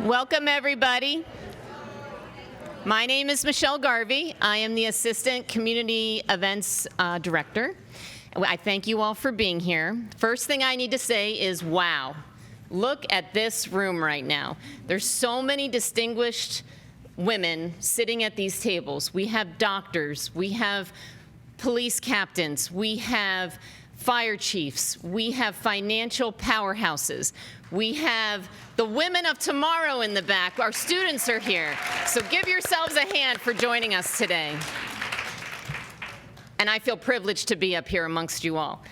Welcome, everybody. My name is Michelle Garvey. I am the Assistant Community Events Director. I thank you all for being here. First thing I need to say is, wow, look at this room right now. There's so many distinguished women sitting at these tables. We have doctors, we have police captains, we have fire chiefs, we have financial powerhouses, we have the women of tomorrow in the back. Our students are here. So give yourselves a hand for joining us today. And I feel privileged to be up here amongst you all.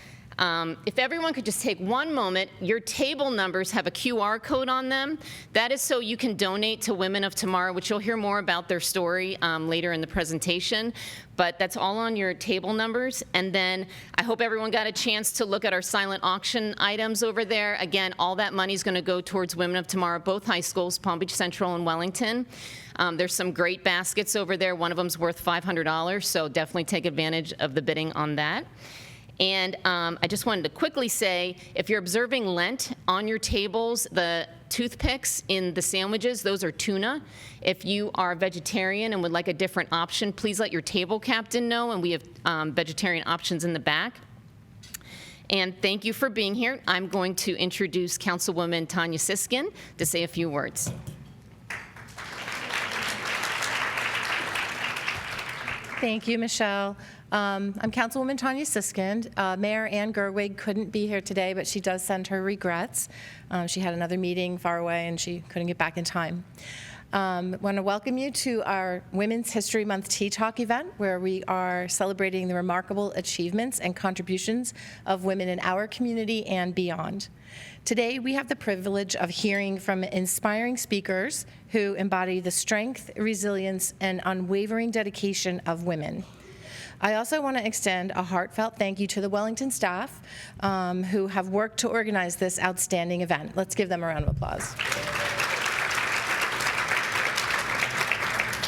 If everyone could just take one moment, your table numbers have a QR code on them. That is so you can donate to Women of Tomorrow, which you'll hear more about their story later in the presentation. But that's all on your table numbers. And then I hope everyone got a chance to look at our silent auction items over there. Again, all that money is going to go towards Women of Tomorrow, both high schools, Palm Beach Central and Wellington. There's some great baskets over there. One of them's worth $500, so definitely take advantage of the bidding on that. And I just wanted to quickly say, if you're observing Lent, on your tables, the toothpicks in the sandwiches, those are tuna. If you are vegetarian and would like a different option, please let your table captain know, and we have vegetarian options in the back. And thank you for being here. I'm going to introduce Councilwoman Tanya Siskin to say a few words. Thank you, Michelle. I'm Councilwoman Tanya Siskind. Mayor Ann Gerwig couldn't be here today, but she does send her regrets. She had another meeting far away and she couldn't get back in time. I want to welcome you to our Women's History Month Tea Talk event, where we are celebrating the remarkable achievements and contributions of women in our community and beyond. Today, we have the privilege of hearing from inspiring speakers who embody the strength, resilience, and unwavering dedication of women. I also want to extend a heartfelt thank you to the Wellington staff who have worked to organize this outstanding event. Let's give them a round of applause.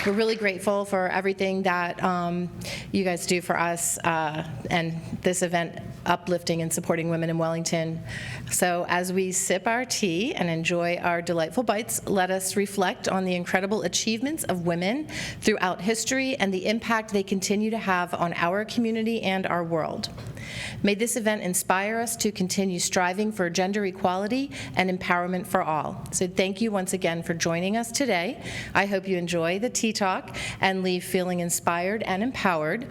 We're really grateful for everything that you guys do for us and this event uplifting and supporting women in Wellington. So as we sip our tea and enjoy our delightful bites, let us reflect on the incredible achievements of women throughout history and the impact they continue to have on our community and our world. May this event inspire us to continue striving for gender equality and empowerment for all. So thank you once again for joining us today. I hope you enjoy the tea talk and leave feeling inspired and empowered.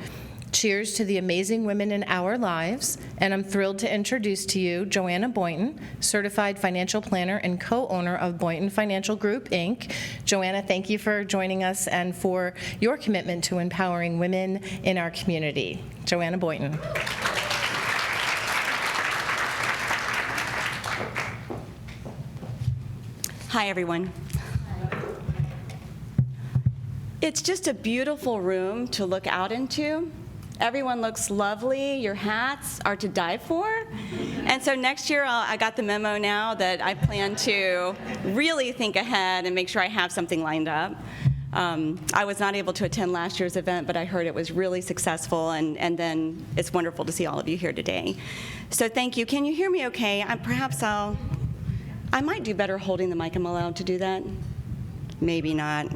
Cheers to the amazing women in our lives, and I'm thrilled to introduce to you Joanna Boynton, Certified Financial Planner and co-owner of Boynton Financial Group, Inc. Joanna, thank you for joining us and for your commitment to empowering women in our community. Joanna Boynton. Hi, everyone. It's just a beautiful room to look out into. Everyone looks lovely. Your hats are to die for. And so next year, I got the memo now that I plan to really think ahead and make sure I have something lined up. I was not able to attend last year's event, but I heard it was really successful, and then it's wonderful to see all of you here today. So thank you. Can you hear me okay? I might do better holding the mic. I'm allowed to do that? Maybe not.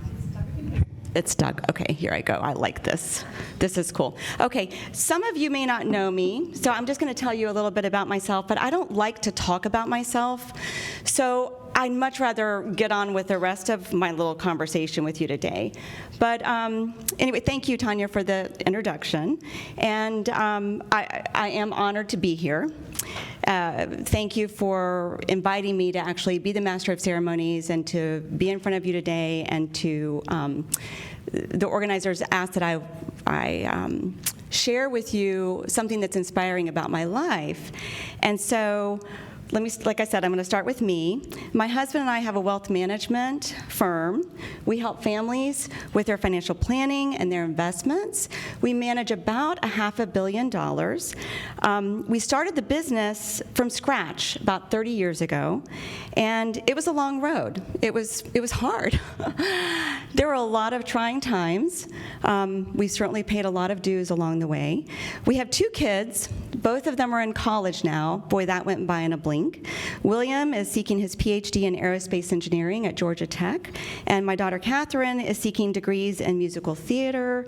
It's stuck. Okay, here I go. I like this. This is cool. Okay, some of you may not know me, so I'm just going to tell you a little bit about myself, but I don't like to talk about myself, so I'd much rather get on with the rest of my little conversation with you today. But anyway, thank you, Tanya, for the introduction, and I am honored to be here. Thank you for inviting me to actually be the Master of Ceremonies and to be in front of you today, and to the organizers asked that I share with you something that's inspiring about my life. And so like I said, I'm going to start with me. My husband and I have a wealth management firm. We help families with their financial planning and their investments. We manage about $500 million. We started the business from scratch about 30 years ago, and it was a long road. It was hard. There were a lot of trying times. We certainly paid a lot of dues along the way. We have 2 kids. Both of them are in college now. Boy, that went by in a blink. think. William is seeking his PhD in aerospace engineering at Georgia Tech, and my daughter Catherine is seeking degrees in musical theater,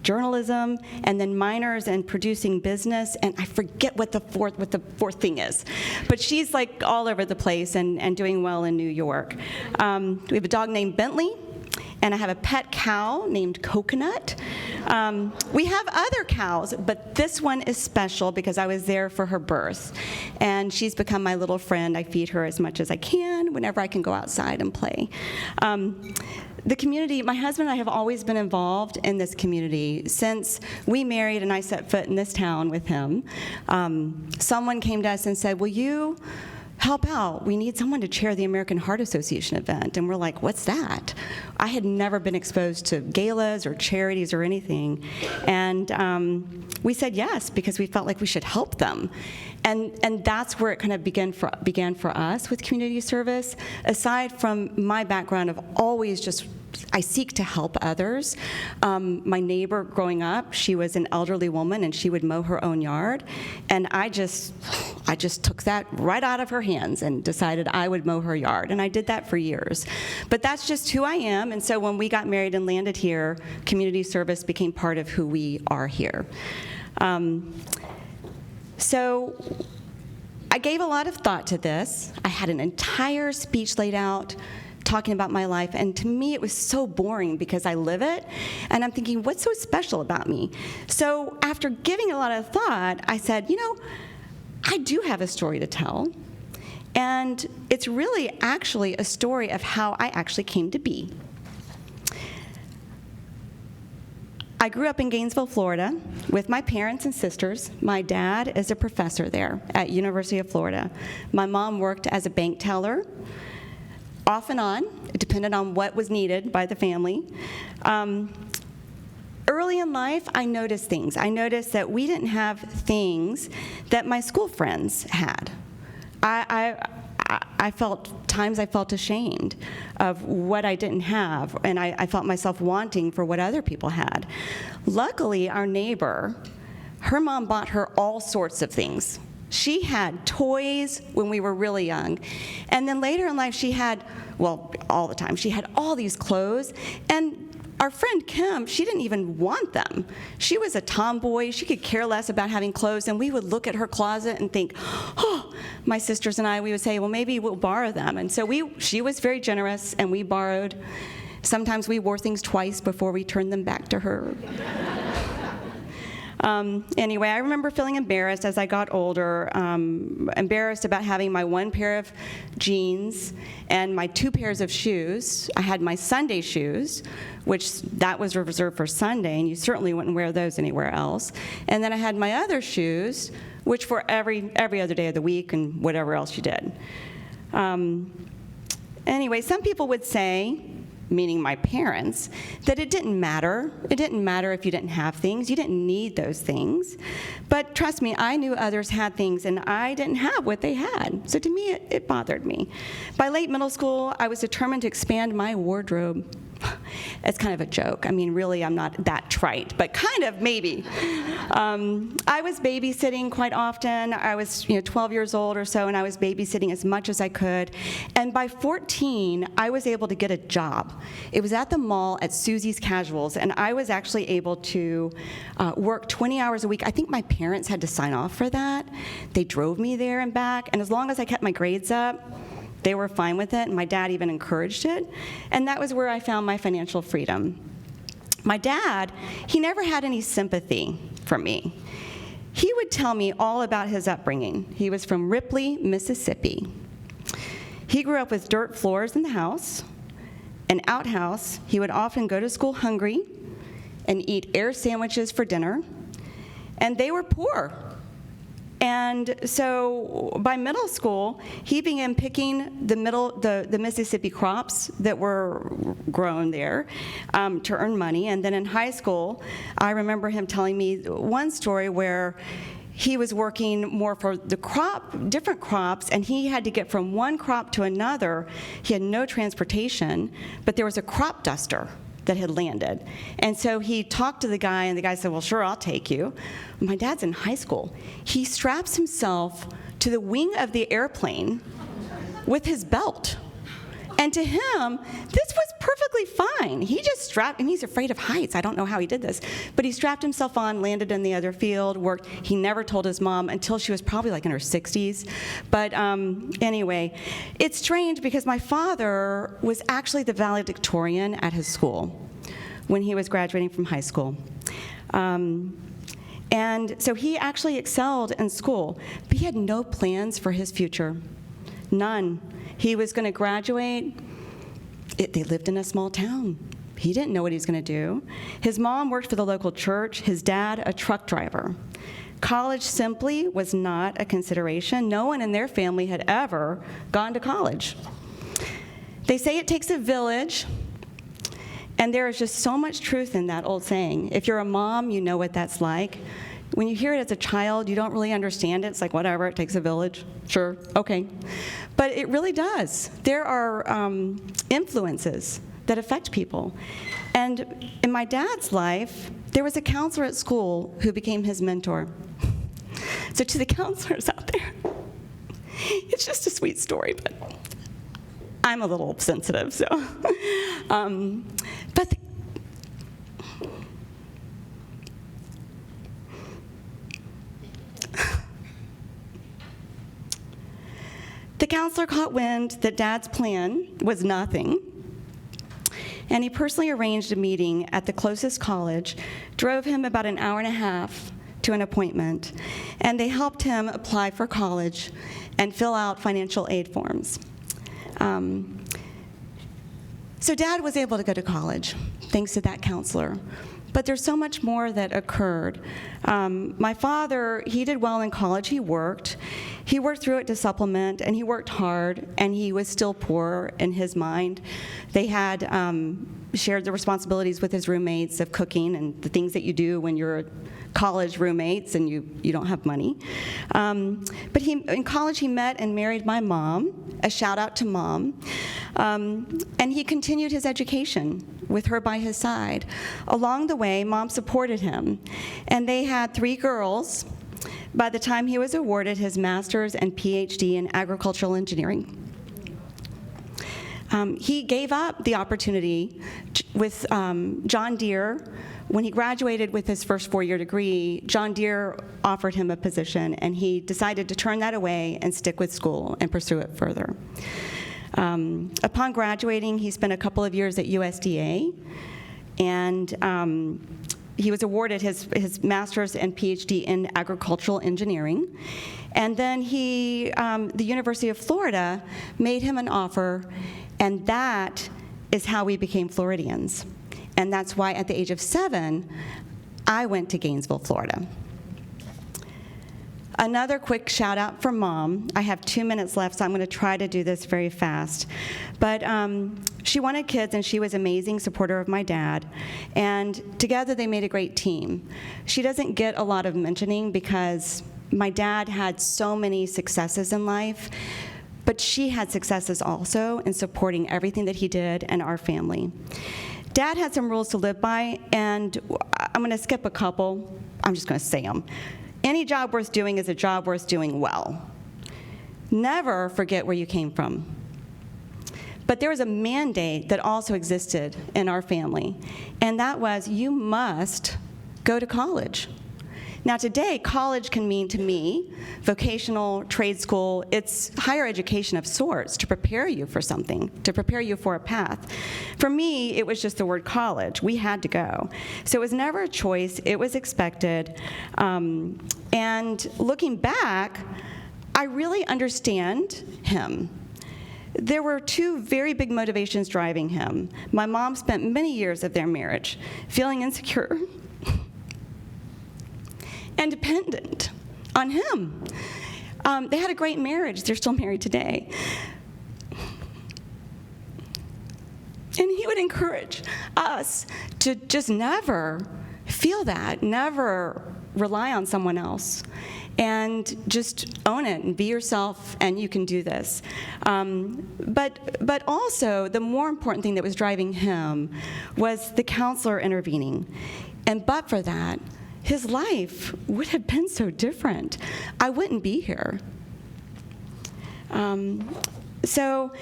journalism, and then minors in producing business, and I forget what the fourth thing is. But she's like all over the place and doing well in New York. We have a dog named Bentley, and I have a pet cow named Coconut. We have other cows, but this one is special because I was there for her birth, and she's become my little friend. I feed her as much as I can whenever I can go outside and play. The community, my husband and I have always been involved in this community since we married and I set foot in this town with him. Someone came to us and said, will you help out? We need someone to chair the American Heart Association event. And we're like, what's that? I had never been exposed to galas or charities or anything. And we said yes, because we felt like we should help them. And that's where it kind of began for us with community service. Aside from my background of always I seek to help others. My neighbor growing up, she was an elderly woman, and she would mow her own yard. And I just took that right out of her hands and decided I would mow her yard. And I did that for years. But that's just who I am. And so when we got married and landed here, community service became part of who we are here. So I gave a lot of thought to this. I had an entire speech laid out talking about my life, and to me it was so boring because I live it, and I'm thinking, what's so special about me? So after giving a lot of thought, I said, I do have a story to tell, and it's really actually a story of how I actually came to be. I grew up in Gainesville, Florida, with my parents and sisters. My dad is a professor there at University of Florida. My mom worked as a bank teller, off and on. It depended on what was needed by the family. Early in life, I noticed things. I noticed that we didn't have things that my school friends had. I felt ashamed of what I didn't have, and I felt myself wanting for what other people had. Luckily, our neighbor, her mom bought her all sorts of things. She had toys when we were really young, and then later in life she had, all the time, she had all these clothes, and our friend Kim, she didn't even want them. She was a tomboy. She could care less about having clothes, and we would look at her closet and think, my sisters and I, we would say, well, maybe we'll borrow them. And so she was very generous, and we borrowed. Sometimes we wore things twice before we turned them back to her. Anyway, I remember feeling embarrassed as I got older, embarrassed about having my one pair of jeans and my 2 pairs of shoes. I had my Sunday shoes, which that was reserved for Sunday, and you certainly wouldn't wear those anywhere else. And then I had my other shoes, which for every other day of the week and whatever else you did. Anyway, some people would say, meaning my parents, that it didn't matter. It didn't matter if you didn't have things. You didn't need those things. But trust me, I knew others had things, and I didn't have what they had. So to me, it bothered me. By late middle school, I was determined to expand my wardrobe. It's kind of a joke. I mean, really, I'm not that trite, but kind of, maybe. I was babysitting quite often. I was 12 years old or so, and I was babysitting as much as I could. And by 14, I was able to get a job. It was at the mall at Susie's Casuals, and I was actually able to work 20 hours a week. I think my parents had to sign off for that. They drove me there and back, and as long as I kept my grades up, they were fine with it, and my dad even encouraged it. And that was where I found my financial freedom. My dad, he never had any sympathy for me. He would tell me all about his upbringing. He was from Ripley, Mississippi. He grew up with dirt floors in the house, an outhouse. He would often go to school hungry and eat air sandwiches for dinner. And they were poor. And so by middle school, he began picking the Mississippi crops that were grown there to earn money. And then in high school, I remember him telling me one story where he was working more for different crops, and he had to get from one crop to another. He had no transportation, but there was a crop duster that had landed. And so he talked to the guy, and the guy said, well, sure, I'll take you. My dad's in high school. He straps himself to the wing of the airplane with his belt. And to him, this was perfectly fine. He just strapped, and he's afraid of heights. I don't know how he did this. But he strapped himself on, landed in the other field, worked. He never told his mom until she was probably like in her 60s. But anyway, it's strange because my father was actually the valedictorian at his school when he was graduating from high school. And so he actually excelled in school, but he had no plans for his future. None. He was going to graduate. They lived in a small town. He didn't know what he was going to do. His mom worked for the local church, his dad a truck driver. College simply was not a consideration. No one in their family had ever gone to college. They say it takes a village, and there is just so much truth in that old saying. If you're a mom, you know what that's like. When you hear it as a child, you don't really understand it. It's like, whatever, it takes a village. Sure, okay. But it really does. There are influences that affect people. And in my dad's life, there was a counselor at school who became his mentor. So to the counselors out there, it's just a sweet story, but I'm a little sensitive, so. But the counselor caught wind that Dad's plan was nothing, and he personally arranged a meeting at the closest college, drove him about an hour and a half to an appointment, and they helped him apply for college and fill out financial aid forms. So Dad was able to go to college, thanks to that counselor. But there's so much more that occurred. My father, he did well in college. He worked through it to supplement, and he worked hard, and he was still poor in his mind. They had shared the responsibilities with his roommates of cooking and the things that you do when you're college roommates and you don't have money. But in college, he met and married my mom, a shout out to Mom, and he continued his education with her by his side. Along the way, Mom supported him, and they had 3 girls by the time he was awarded his master's and PhD in agricultural engineering. He gave up the opportunity with John Deere. When he graduated with his first 4-year degree, John Deere offered him a position, and he decided to turn that away and stick with school and pursue it further. Upon graduating, he spent a couple of years at USDA, and he was awarded his master's and PhD in agricultural engineering. And then the University of Florida made him an offer, and that is how we became Floridians. And that's why at the age of 7, I went to Gainesville, Florida. Another quick shout out for Mom. I have 2 minutes left, so I'm going to try to do this very fast. But she wanted kids, and she was an amazing supporter of my dad. And together they made a great team. She doesn't get a lot of mentioning because my dad had so many successes in life, but she had successes also in supporting everything that he did and our family. Dad had some rules to live by, and I'm going to skip a couple. I'm just going to say them. Any job worth doing is a job worth doing well. Never forget where you came from. But there was a mandate that also existed in our family, and that was you must go to college. Now today, college can mean to me vocational, trade school. It's higher education of sorts to prepare you for something, to prepare you for a path. For me, it was just the word college. We had to go. So it was never a choice. It was expected. And looking back, I really understand him. There were 2 very big motivations driving him. My mom spent many years of their marriage feeling insecure and dependent on him. They had a great marriage. They're still married today. And he would encourage us to just never feel that, never rely on someone else, and just own it and be yourself, and you can do this. But also, the more important thing that was driving him was the counselor intervening. And but for that, his life would have been so different. I wouldn't be here. So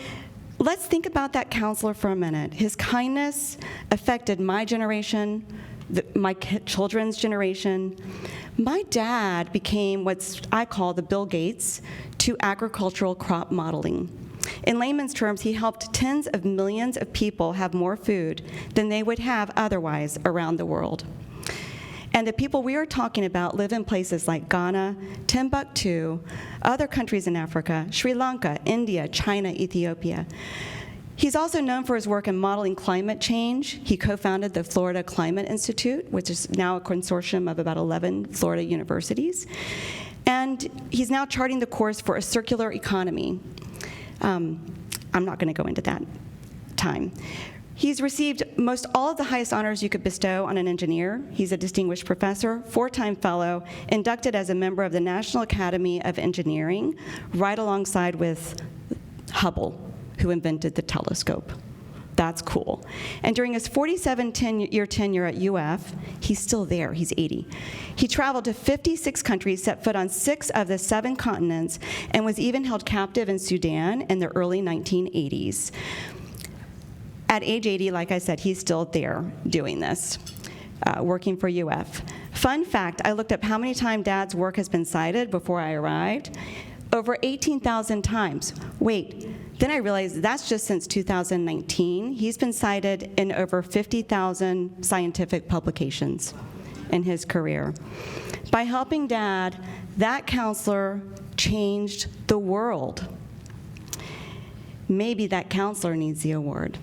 let's think about that counselor for a minute. His kindness affected my generation, my children's generation. My dad became what I call the Bill Gates to agricultural crop modeling. In layman's terms, he helped tens of millions of people have more food than they would have otherwise around the world. And the people we are talking about live in places like Ghana, Timbuktu, other countries in Africa, Sri Lanka, India, China, Ethiopia. He's also known for his work in modeling climate change. He co-founded the Florida Climate Institute, which is now a consortium of about 11 Florida universities. And he's now charting the course for a circular economy. I'm not going to go into that time. He's received most all of the highest honors you could bestow on an engineer. He's a distinguished professor, 4-time fellow, inducted as a member of the National Academy of Engineering, right alongside with Hubble, who invented the telescope. That's cool. And during his 47-year tenure at UF, he's still there, he's 80. He traveled to 56 countries, set foot on 6 of the 7 continents, and was even held captive in Sudan in the early 1980s. At age 80, like I said, he's still there doing this, working for UF. Fun fact, I looked up how many times Dad's work has been cited before I arrived. Over 18,000 times. Wait, then I realized that's just since 2019. He's been cited in over 50,000 scientific publications in his career. By helping Dad, that counselor changed the world. Maybe that counselor needs the award.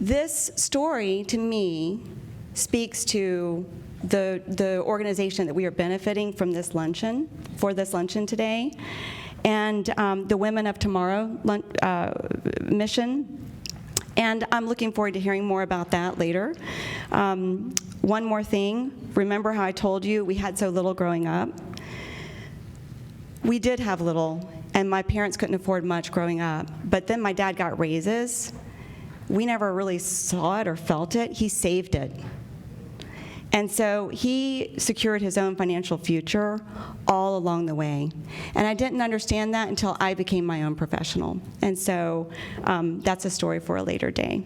This story, to me, speaks to the organization that we are benefiting from this luncheon, today, and the Women of Tomorrow mission. And I'm looking forward to hearing more about that later. One more thing, remember how I told you we had so little growing up? We did have little, and my parents couldn't afford much growing up, but then my dad got raises. We never really saw it or felt it. He saved it. And so he secured his own financial future all along the way. And I didn't understand that until I became my own professional. And so that's a story for a later day.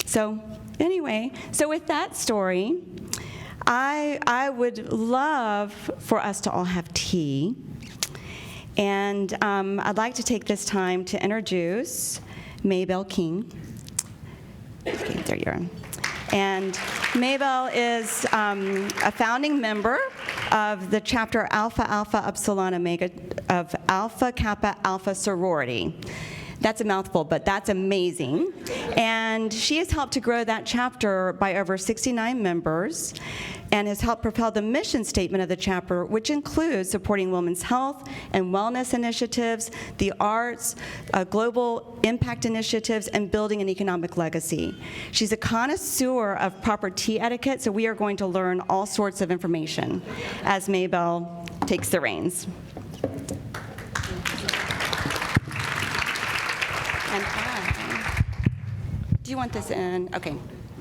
So with that story, I would love for us to all have tea. And I'd like to take this time to introduce Maybelle King. Okay, there you are. And Maybelle is a founding member of the chapter Alpha Alpha Epsilon Omega of Alpha Kappa Alpha sorority. That's a mouthful, but that's amazing. And she has helped to grow that chapter by over 69 members and has helped propel the mission statement of the chapter, which includes supporting women's health and wellness initiatives, the arts, global impact initiatives, and building an economic legacy. She's a connoisseur of proper tea etiquette, so we are going to learn all sorts of information as Maybelle takes the reins. And do you want this in? Okay,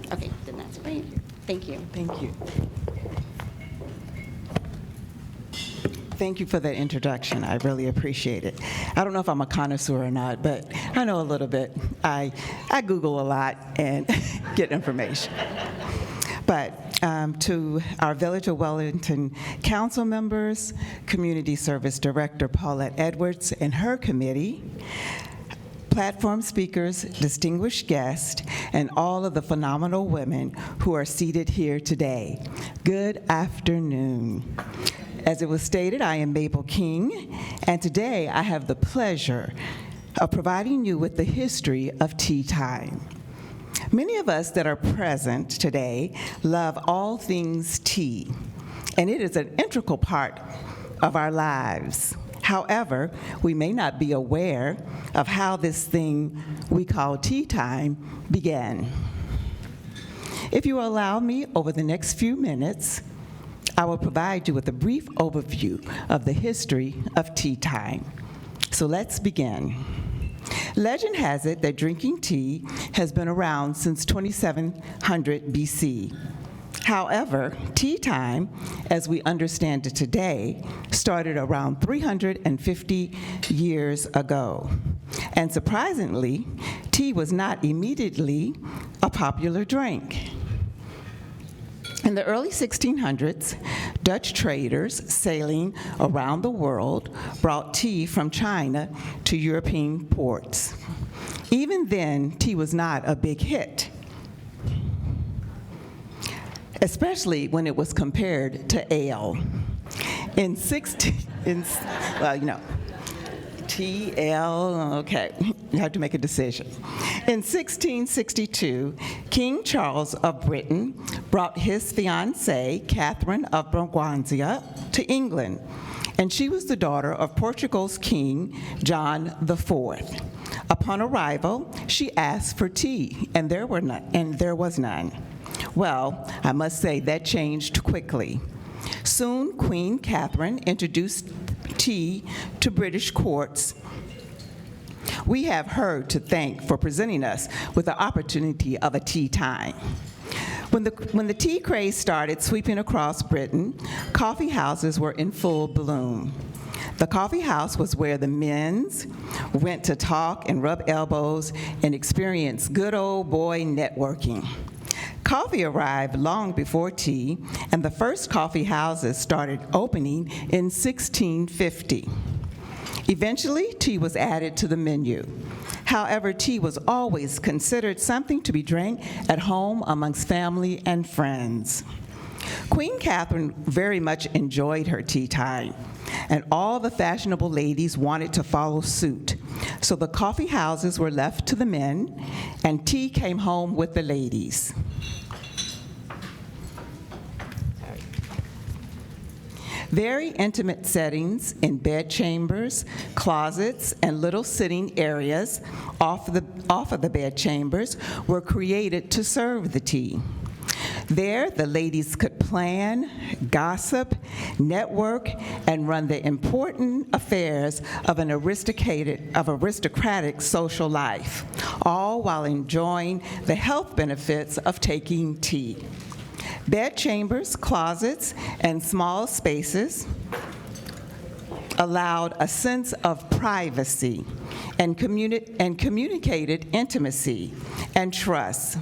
then that's great. Thank you. Thank you. Thank you for that introduction. I really appreciate it. I don't know if I'm a connoisseur or not, but I know a little bit. I Google a lot and get information. But to our Village of Wellington council members, Community Service Director Paulette Edwards and her committee, platform speakers, distinguished guests, and all of the phenomenal women who are seated here today. Good afternoon. As it was stated, I am Maybelle King, and today I have the pleasure of providing you with the history of tea time. Many of us that are present today love all things tea, and it is an integral part of our lives. However, we may not be aware of how this thing we call tea time began. If you allow me, over the next few minutes, I will provide you with a brief overview of the history of tea time. So let's begin. Legend has it that drinking tea has been around since 2700 BC. However, tea time, as we understand it today, started around 350 years ago. And surprisingly, tea was not immediately a popular drink. In the early 1600s, Dutch traders sailing around the world brought tea from China to European ports. Even then, tea was not a big hit, especially when it was compared to ale. TL, okay, you have to make a decision. In 1662, King Charles of Britain brought his fiancée, Catherine of Braganza, to England, and she was the daughter of Portugal's King, John IV. Upon arrival, she asked for tea, and there was none. Well, I must say that changed quickly. Soon, Queen Catherine introduced tea to British courts. We have her to thank for presenting us with the opportunity of a tea time. When the tea craze started sweeping across Britain, coffee houses were in full bloom. The coffee house was where the men's went to talk and rub elbows and experience good old boy networking. Coffee arrived long before tea, and the first coffee houses started opening in 1650. Eventually, tea was added to the menu. However, tea was always considered something to be drank at home amongst family and friends. Queen Catherine very much enjoyed her tea time, and all the fashionable ladies wanted to follow suit. So the coffee houses were left to the men, and tea came home with the ladies. Very intimate settings in bedchambers, closets, and little sitting areas off of the bedchambers were created to serve the tea. There, the ladies could plan, gossip, network, and run the important affairs of an aristocratic social life, all while enjoying the health benefits of taking tea. Bedchambers, closets, and small spaces allowed a sense of privacy and communicated intimacy and trust.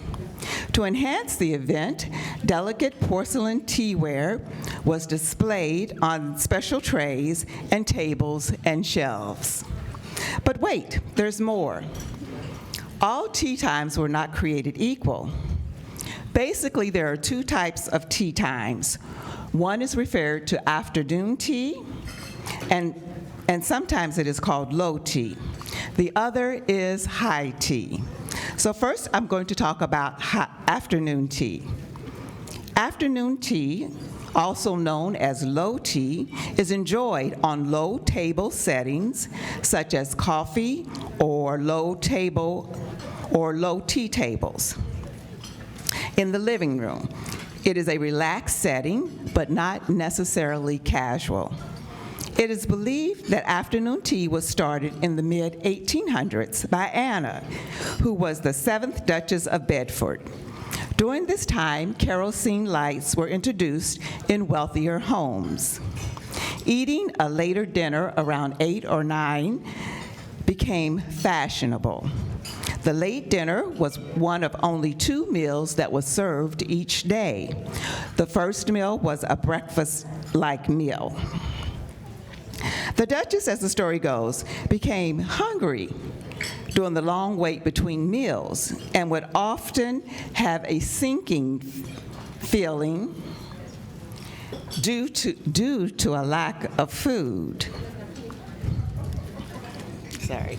To enhance the event, delicate porcelain teaware was displayed on special trays and tables and shelves. But wait, there's more. All tea times were not created equal. Basically, there are two types of tea times. One is referred to afternoon tea, and sometimes it is called low tea. The other is high tea. So first, I'm going to talk about afternoon tea. Afternoon tea, also known as low tea, is enjoyed on low table settings, such as coffee or low tea tables. In the living room, it is a relaxed setting, but not necessarily casual. It is believed that afternoon tea was started in the mid-1800s by Anna, who was the 7th Duchess of Bedford. During this time, kerosene lights were introduced in wealthier homes. Eating a later dinner around 8 or 9 became fashionable. The late dinner was one of only 2 meals that was served each day. The first meal was a breakfast-like meal. The Duchess, as the story goes, became hungry during the long wait between meals and would often have a sinking feeling due to a lack of food. Sorry.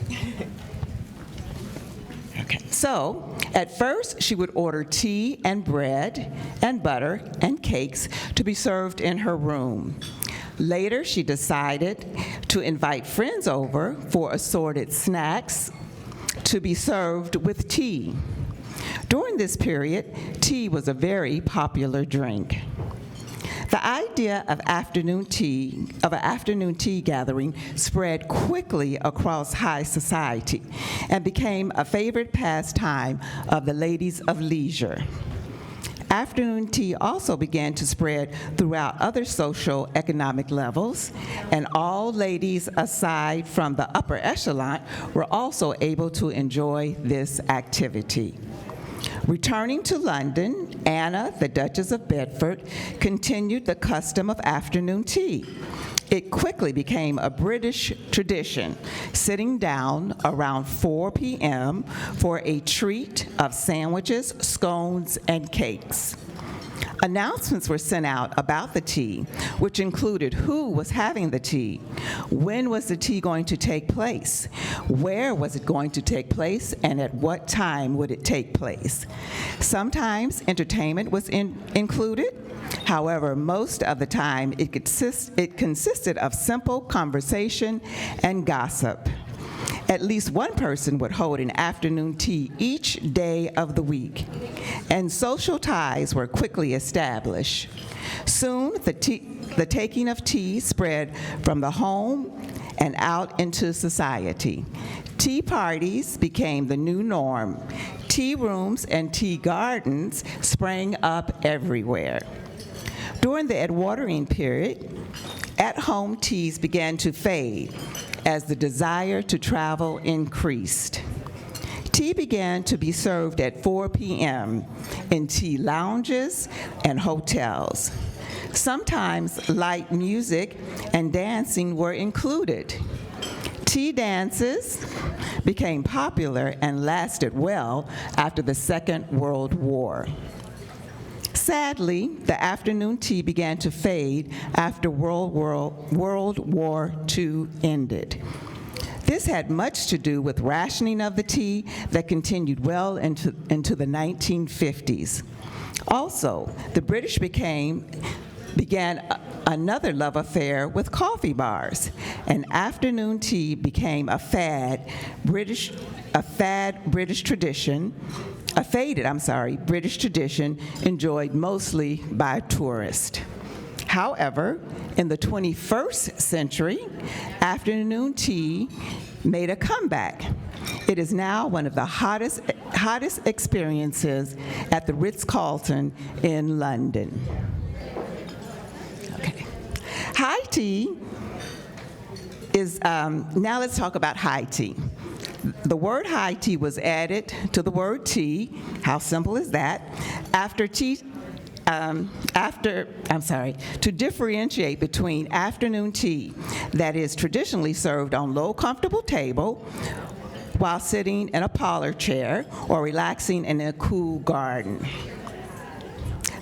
Okay. So, at first, she would order tea and bread and butter and cakes to be served in her room. Later, she decided to invite friends over for assorted snacks to be served with tea. During this period, tea was a very popular drink. The idea of an afternoon tea gathering spread quickly across high society and became a favorite pastime of the ladies of leisure. Afternoon tea also began to spread throughout other social economic levels, and all ladies aside from the upper echelon were also able to enjoy this activity. Returning to London, Anna, the Duchess of Bedford, continued the custom of afternoon tea. It quickly became a British tradition, sitting down around 4 p.m. for a treat of sandwiches, scones, and cakes. Announcements were sent out about the tea, which included who was having the tea, when was the tea going to take place, where was it going to take place, and at what time would it take place. Sometimes entertainment was included. However, most of the time it consisted of simple conversation and gossip. At least one person would hold an afternoon tea each day of the week, and social ties were quickly established. Soon, the taking of tea spread from the home and out into society. Tea parties became the new norm. Tea rooms and tea gardens sprang up everywhere. During the Edwardian period, at-home teas began to fade as the desire to travel increased. Tea began to be served at 4 p.m. in tea lounges and hotels. Sometimes light music and dancing were included. Tea dances became popular and lasted well after the Second World War. Sadly, the afternoon tea began to fade after World War II ended. This had much to do with rationing of the tea that continued well into the 1950s. Also, the British began another love affair with coffee bars, and afternoon tea became a faded British tradition enjoyed mostly by tourists. However, in the 21st century, afternoon tea made a comeback. It is now one of the hottest experiences at the Ritz-Carlton in London. Okay. High tea is, now let's talk about high tea. The word high tea was added to the word tea. How simple is that? To differentiate between afternoon tea that is traditionally served on low, comfortable table while sitting in a parlor chair or relaxing in a cool garden.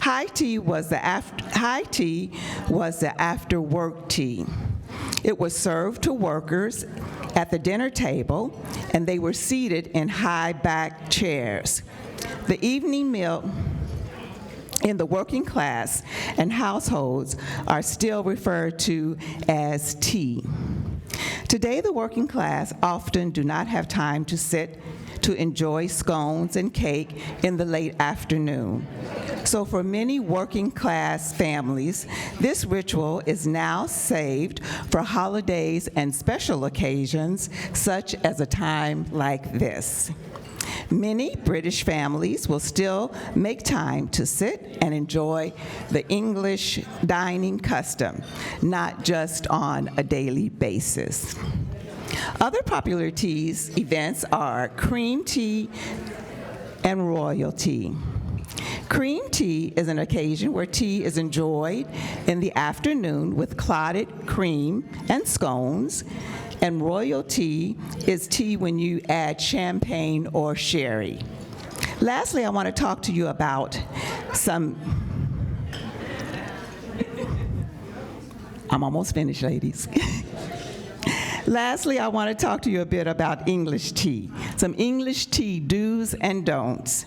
High tea was the after work tea. It was served to workers at the dinner table, and they were seated in high-backed chairs. The evening meal in the working class and households are still referred to as tea. Today, the working class often do not have time to sit to enjoy scones and cake in the late afternoon. So for many working class families, this ritual is now saved for holidays and special occasions, such as a time like this. Many British families will still make time to sit and enjoy the English dining custom, not just on a daily basis. Other popular teas events are cream tea and royal tea. Cream tea is an occasion where tea is enjoyed in the afternoon with clotted cream and scones, and royal tea is tea when you add champagne or sherry. Lastly, I want to talk to you about I'm almost finished, ladies. Lastly, I want to talk to you a bit about English tea, some English tea do's and don'ts.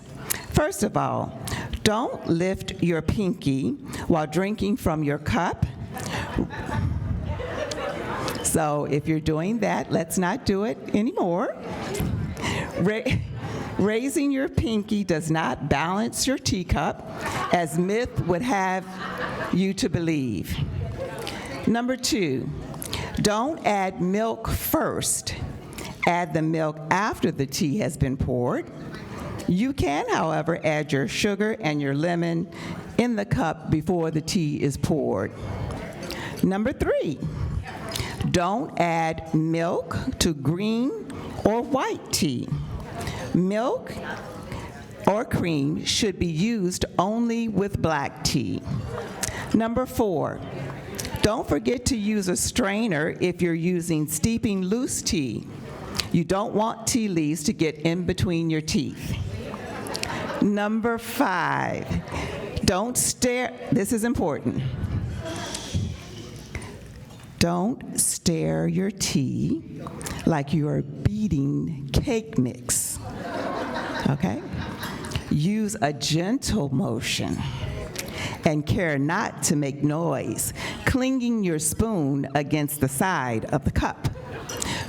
First of all, don't lift your pinky while drinking from your cup. So if you're doing that, let's not do it anymore. Raising your pinky does not balance your teacup, as myth would have you to believe. Number 2, don't add milk first. Add the milk after the tea has been poured. You can, however, add your sugar and your lemon in the cup before the tea is poured. Number 3, don't add milk to green or white tea. Milk or cream should be used only with black tea. Number 4, don't forget to use a strainer if you're using steeping loose tea. You don't want tea leaves to get in between your teeth. Number 5, don't stare, this is important. Don't stir your tea like you are beating cake mix, okay? Use a gentle motion and care not to make noise, clinging your spoon against the side of the cup.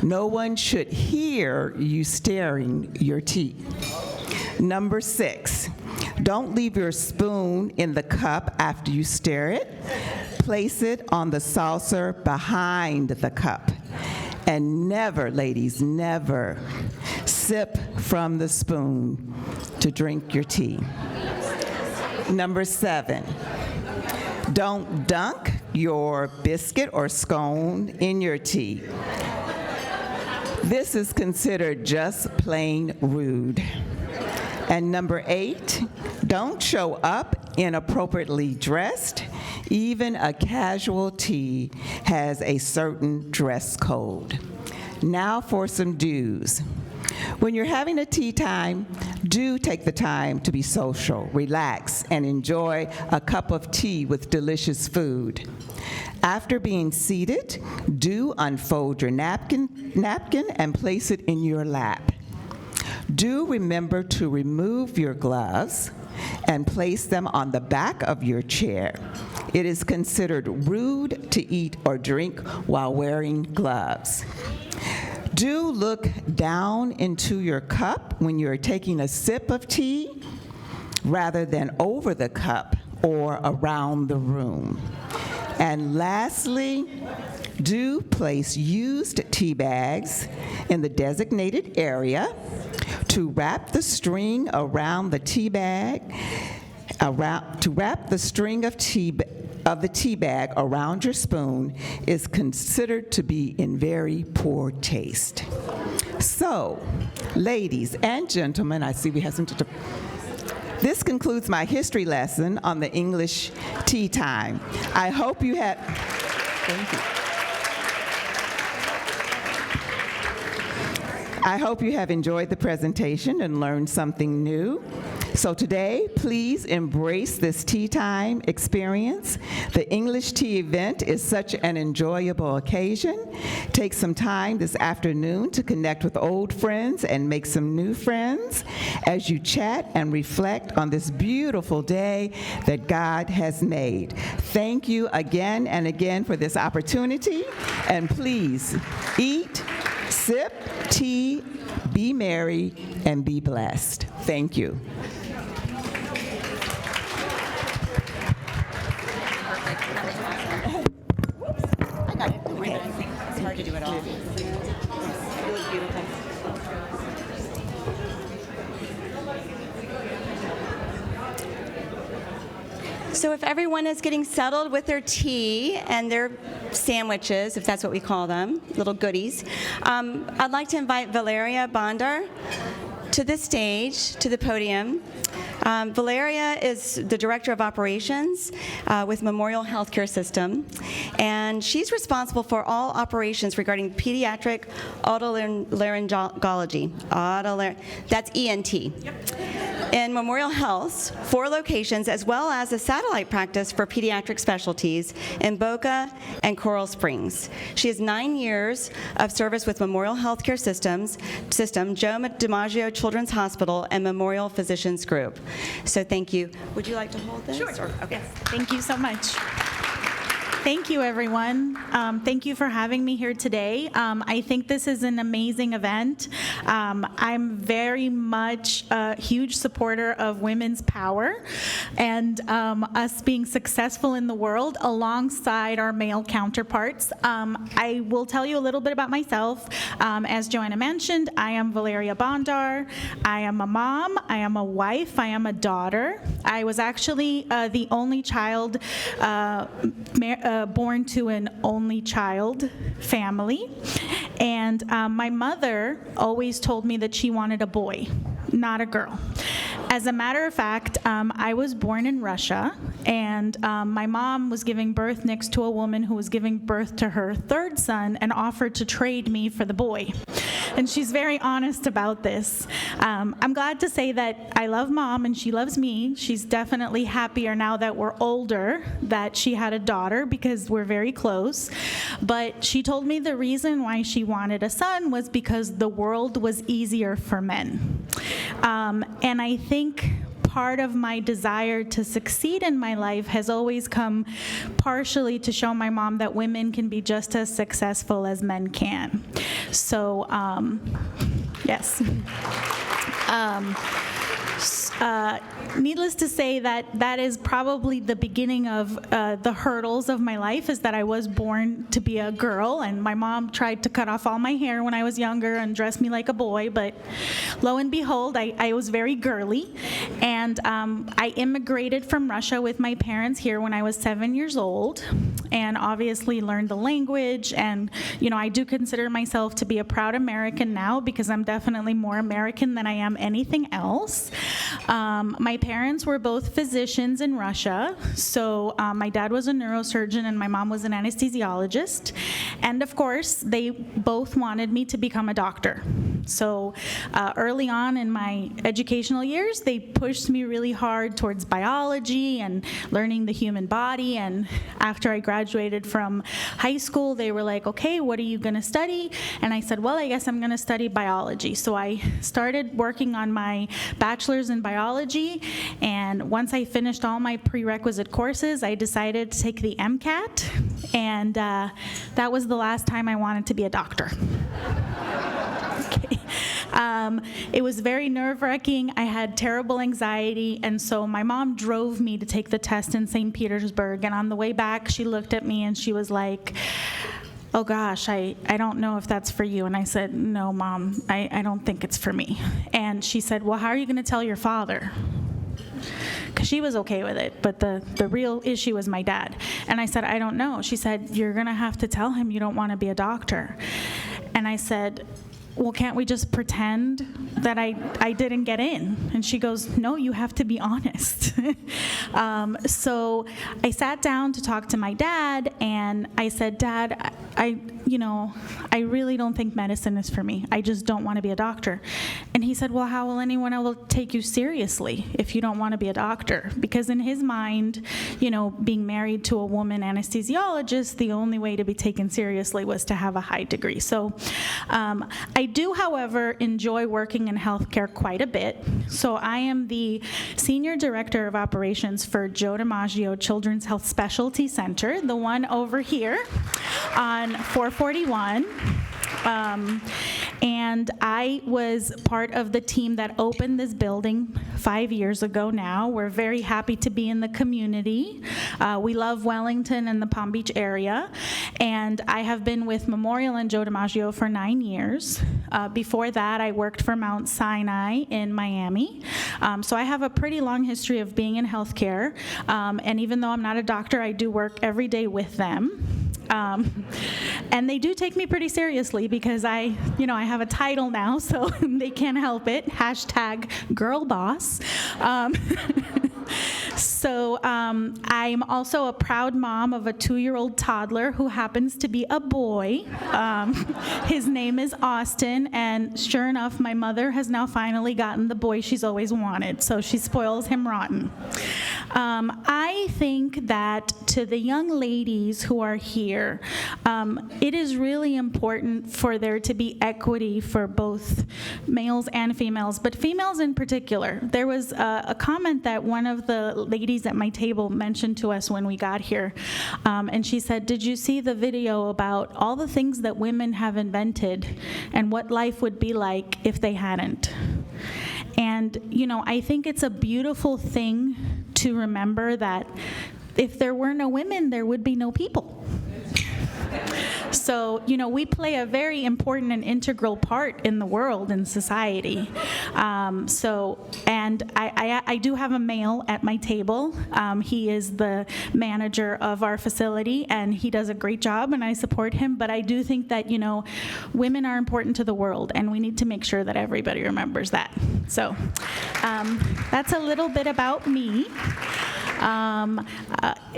No one should hear you stirring your tea. Number 6, don't leave your spoon in the cup after you stir it. Place it on the saucer behind the cup. And never, ladies, never sip from the spoon to drink your tea. Number 7, don't dunk your biscuit or scone in your tea. This is considered just plain rude. And number 8, don't show up inappropriately dressed. Even a casual tea has a certain dress code. Now for some do's. When you're having a tea time, do take the time to be social, relax, and enjoy a cup of tea with delicious food. After being seated, do unfold your napkin and place it in your lap. Do remember to remove your gloves and place them on the back of your chair. It is considered rude to eat or drink while wearing gloves. Do look down into your cup when you're taking a sip of tea rather than over the cup or around the room. And lastly, do place used tea bags in the designated area. To wrap the string around the tea bag, to wrap the string of the tea bag around your spoon is considered to be in very poor taste. So, ladies and gentlemen, I see we have some. This concludes my history lesson on the English tea time. I hope you had. Thank you. I hope you have enjoyed the presentation and learned something new. So today, please embrace this tea time experience. The English tea event is such an enjoyable occasion. Take some time this afternoon to connect with old friends and make some new friends as you chat and reflect on this beautiful day that God has made. Thank you again and again for this opportunity, and please eat, sip tea, be merry, and be blessed. Thank you. I got it. Okay. It's hard to do it all. It was beautiful. So if everyone is getting settled with their tea and their sandwiches, if that's what we call them, little goodies, I'd like to invite Valeria Bondar to the stage, to the podium. Valeria is the Director of Operations with Memorial Healthcare System, and she's responsible for all operations regarding pediatric otolaryngology. That's ENT. Yep. In Memorial Health's 4 locations, as well as a satellite practice for pediatric specialties in Boca and Coral Springs. She has 9 years of service with Memorial Healthcare System, Joe DiMaggio Children's Hospital, and Memorial Physicians Group. So thank you. Would you like to hold this? Sure. Okay. Thank you so much. Thank you, everyone. Thank you for having me here today. I think this is an amazing event. I'm very much a huge supporter of women's power and us being successful in the world alongside our male counterparts. I will tell you a little bit about myself. As Joanna mentioned, I am Valeria Bondar. I am a mom. I am a wife. I am a daughter. I was actually the only child born to an only child family. And my mother always told me that she wanted a boy, not a girl. As a matter of fact, I was born in Russia, and my mom was giving birth next to a woman who was giving birth to her third son and offered to trade me for the boy. And she's very honest about this. I'm glad to say that I love Mom and she loves me. She's definitely happier now that we're older that she had a daughter because we're very close. But she told me the reason why she wanted a son was because the world was easier for men. And I think part of my desire to succeed in my life has always come partially to show my mom that women can be just as successful as men can. So, yes. Needless to say that is probably the beginning of the hurdles of my life, is that I was born to be a girl, and my mom tried to cut off all my hair when I was younger and dress me like a boy, but lo and behold, I was very girly, and I immigrated from Russia with my parents here when I was 7 years old, and obviously learned the language, and I do consider myself to be a proud American now because I'm definitely more American than I am anything else. My parents were both physicians in Russia, so my dad was a neurosurgeon and my mom was an anesthesiologist, and of course they both wanted me to become a doctor. So early on in my educational years, they pushed me really hard towards biology and learning the human body, and after I graduated from high school, they were like, okay, what are you going to study? And I said, well, I guess I'm going to study biology. So I started working on my bachelor's in biology, and once I finished all my prerequisite courses, I decided to take the MCAT, and that was the last time I wanted to be a doctor. Okay. It was very nerve-wracking. I had terrible anxiety, and so my mom drove me to take the test in St. Petersburg, and on the way back, she looked at me and she was like, oh gosh, I don't know if that's for you. And I said, no, Mom, I don't think it's for me. And she said, well, how are you going to tell your father? Because she was okay with it, but the real issue was my dad. And I said, I don't know. She said, you're going to have to tell him you don't want to be a doctor. And I said, well, can't we just pretend that I didn't get in? And she goes, no, you have to be honest. So I sat down to talk to my dad, and I said, Dad, I really don't think medicine is for me. I just don't want to be a doctor. And he said, well, how will anyone else take you seriously if you don't want to be a doctor? Because in his mind, being married to a woman anesthesiologist, the only way to be taken seriously was to have a high degree. So I do, however, enjoy working in healthcare quite a bit. So I am the Senior Director of Operations for Joe DiMaggio Children's Health Specialty Center, the one over here on 441. And I was part of the team that opened this building 5 years ago now. We're very happy to be in the community. We love Wellington and the Palm Beach area. And I have been with Memorial and Joe DiMaggio for 9 years. Before that, I worked for Mount Sinai in Miami. So I have a pretty long history of being in healthcare. And even though I'm not a doctor, I do work every day with them. And they do take me pretty seriously because I have a title now, so they can't help it. #girlboss. So I'm also a proud mom of a 2-year-old toddler who happens to be a boy. His name is Austin, and sure enough, my mother has now finally gotten the boy she's always wanted, so she spoils him rotten. I think that to the young ladies who are here, it is really important for there to be equity for both males and females, but females in particular. There was a comment that one of the ladies at my table mentioned to us when we got here. And she said, did you see the video about all the things that women have invented and what life would be like if they hadn't? And, I think it's a beautiful thing to remember that if there were no women, there would be no people. So, we play a very important and integral part in the world, in society. And I do have a male at my table. He is the manager of our facility, and he does a great job, and I support him. But I do think that, women are important to the world, and we need to make sure that everybody remembers that. So that's a little bit about me.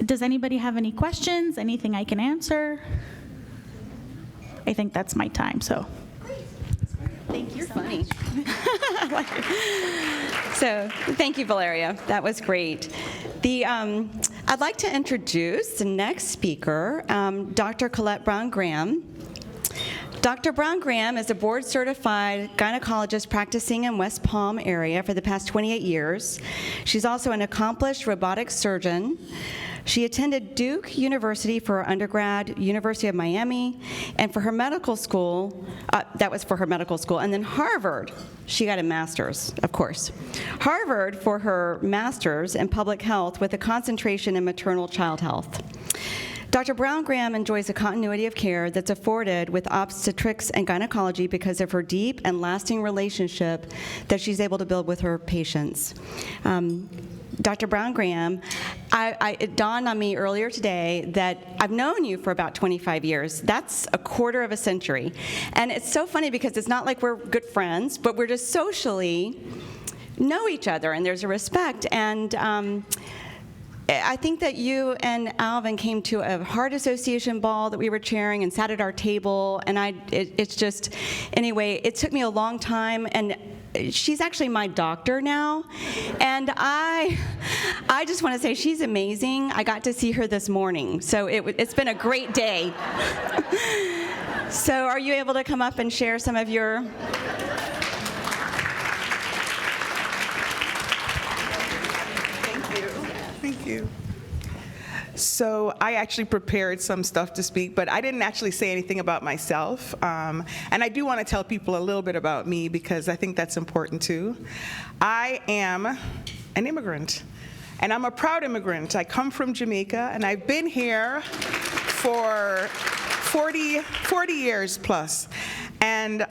Does anybody have any questions? Anything I can answer? I think that's my time, so. Thank you. You're funny. So, thank you, Valeria. That was great. I'd like to introduce the next speaker, Dr. Colette Brown-Graham. Dr. Brown-Graham is a board-certified gynecologist practicing in West Palm area for the past 28 years. She's also an accomplished robotic surgeon. She attended Duke University for her undergrad, University of Miami, and for her medical school, that was for her medical school, and then Harvard, she got a master's, of course. Harvard for her master's in public health with a concentration in maternal child health. Dr. Brown-Graham enjoys a continuity of care that's afforded with obstetrics and gynecology because of her deep and lasting relationship that she's able to build with her patients. Dr. Brown-Graham, it dawned on me earlier today that I've known you for about 25 years. That's a quarter of a century. And it's so funny because it's not like we're good friends, but we're just socially know each other, and there's a respect. And I think that you and Alvin came to a heart association ball that we were chairing and sat at our table, and it's just, anyway, it took me a long time, and she's actually my doctor now, and I just want to say she's amazing. I got to see her this morning, so it's been a great day. So are you able to come up and share some of your... Thank you. So I actually prepared some stuff to speak, but I didn't actually say anything about myself. And I do want to tell people a little bit about me because I think that's important too. I am an immigrant, and I'm a proud immigrant. I come from Jamaica, and I've been here for 40 years plus. And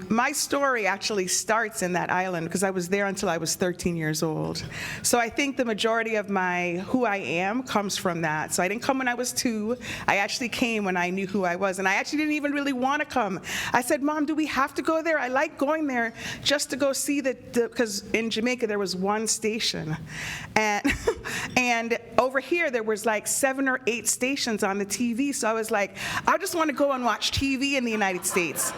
my story actually starts in that island because I was there until I was 13 years old. So I think the majority of who I am comes from that. So I didn't come when I was 2. I actually came when I knew who I was. And I actually didn't even really want to come. I said, Mom, do we have to go there? I like going there just to go see because in Jamaica there was one station. And over here there was like 7 or 8 stations on the TV. So I was like, I just want to go and watch TV in the United States.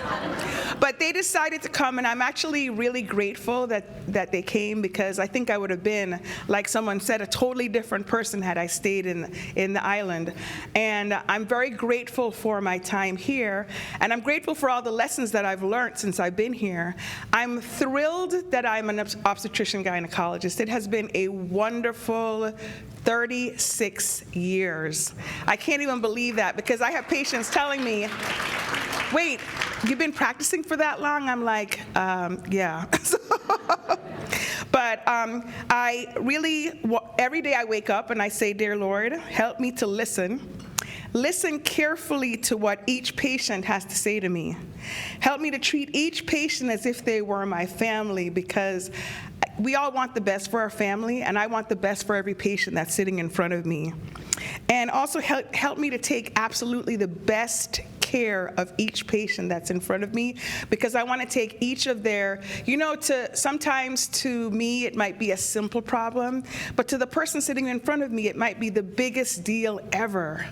But they decided to come, and I'm actually really grateful that they came because I think I would have been, like someone said, a totally different person had I stayed in the island. And I'm very grateful for my time here, and I'm grateful for all the lessons that I've learned since I've been here. I'm thrilled that I'm an obstetrician gynecologist. It has been a wonderful 36 years. I can't even believe that because I have patients telling me, wait, you've been practicing for that long? I'm like, yeah. But I really, every day I wake up and I say, dear Lord, help me to listen carefully to what each patient has to say to me. Help me to treat each patient as if they were my family because we all want the best for our family, and I want the best for every patient that's sitting in front of me. And also help me to take absolutely the best care of each patient that's in front of me because I want to take each of their, sometimes to me it might be a simple problem, but to the person sitting in front of me it might be the biggest deal ever.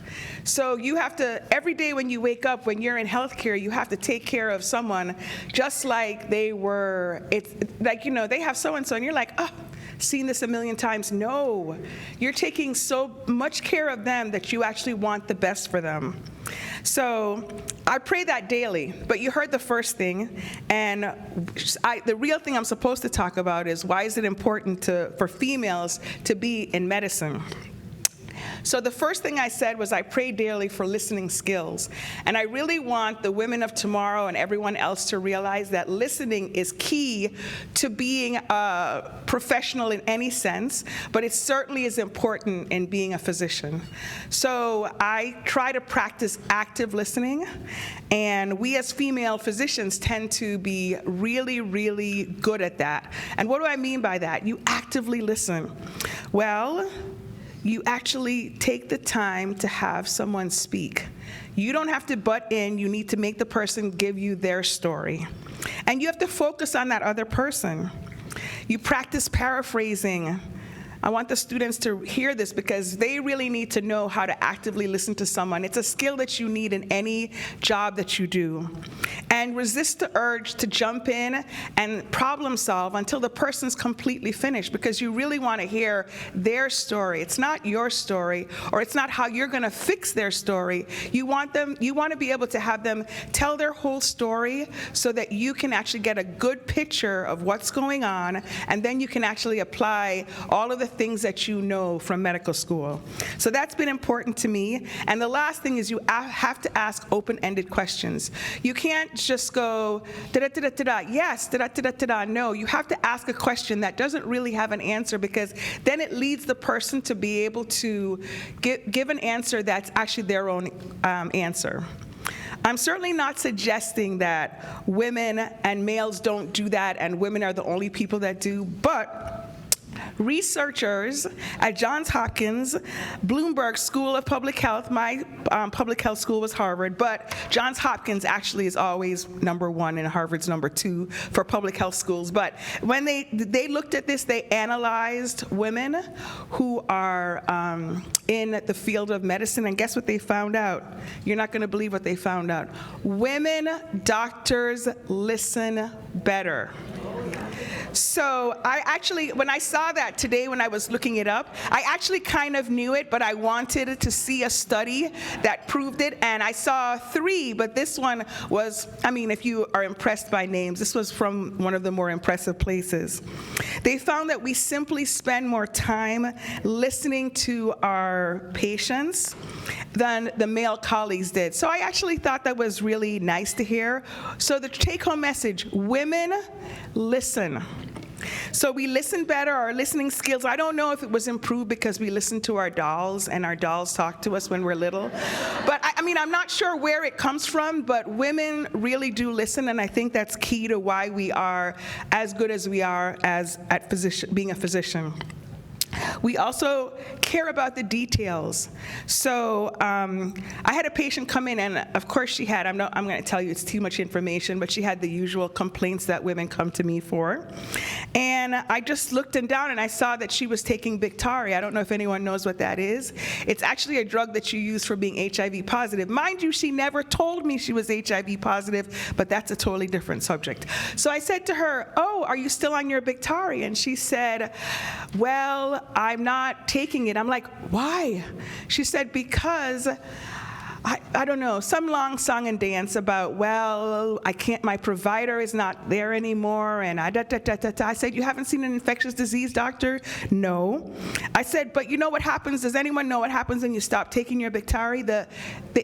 So you have to, every day when you wake up, when you're in healthcare, you have to take care of someone just like they were, it's like, they have so-and-so and you're like, oh, seen this a million times. No, you're taking so much care of them that you actually want the best for them. So I pray that daily, but you heard the first thing, and the real thing I'm supposed to talk about is why is it important for females to be in medicine? So the first thing I said was I pray daily for listening skills. And I really want the women of tomorrow and everyone else to realize that listening is key to being a professional in any sense, but it certainly is important in being a physician. So I try to practice active listening, and we as female physicians tend to be really, really good at that. And what do I mean by that? You actively listen. Well, you actually take the time to have someone speak. You don't have to butt in. You need to make the person give you their story. And you have to focus on that other person. You practice paraphrasing. I want the students to hear this because they really need to know how to actively listen to someone. It's a skill that you need in any job that you do. And resist the urge to jump in and problem solve until the person's completely finished, because you really want to hear their story. It's not your story, or it's not how you're going to fix their story. You want to be able to have them tell their whole story so that you can actually get a good picture of what's going on, and then you can actually apply all of the things that you know from medical school. So that's been important to me. And the last thing is you have to ask open-ended questions. You can't just go, da-da-da-da-da, yes, da-da-da-da-da, no. You have to ask a question that doesn't really have an answer, because then it leads the person to be able to give an answer that's actually their own answer. I'm certainly not suggesting that women and males don't do that and women are the only people that do, but researchers at Johns Hopkins, Bloomberg School of Public Health, my public health school was Harvard, but Johns Hopkins actually is always #1 and Harvard's #2 for public health schools. But when they looked at this, they analyzed women who are in the field of medicine, and guess what they found out? You're not going to believe what they found out. Women doctors listen better. So I actually, when I saw that today when I was looking it up, I actually kind of knew it, but I wanted to see a study that proved it, and I saw 3, but this one was, I mean, if you are impressed by names, this was from one of the more impressive places. They found that we simply spend more time listening to our patients than the male colleagues did. So I actually thought that was really nice to hear. So the take-home message, women listen. So we listen better, our listening skills. I don't know if it was improved because we listened to our dolls and our dolls talk to us when we're little. But I mean, I'm not sure where it comes from, but women really do listen, and I think that's key to why we are as good as we are being a physician. We also care about the details. So I had a patient come in, and of course she had, I'm going to tell you it's too much information, but she had the usual complaints that women come to me for. And I just looked down and I saw that she was taking Biktarvy. I don't know if anyone knows what that is. It's actually a drug that you use for being HIV positive. Mind you, she never told me she was HIV positive, but that's a totally different subject. So I said to her, oh, are you still on your Biktarvy? And she said, well, I'm not taking it. I'm like, why? She said, because I don't know, some long song and dance about, well, I can't, my provider is not there anymore, and I said, you haven't seen an infectious disease doctor? No. I said, but you know what happens? Does anyone know what happens when you stop taking your Biktarvy? The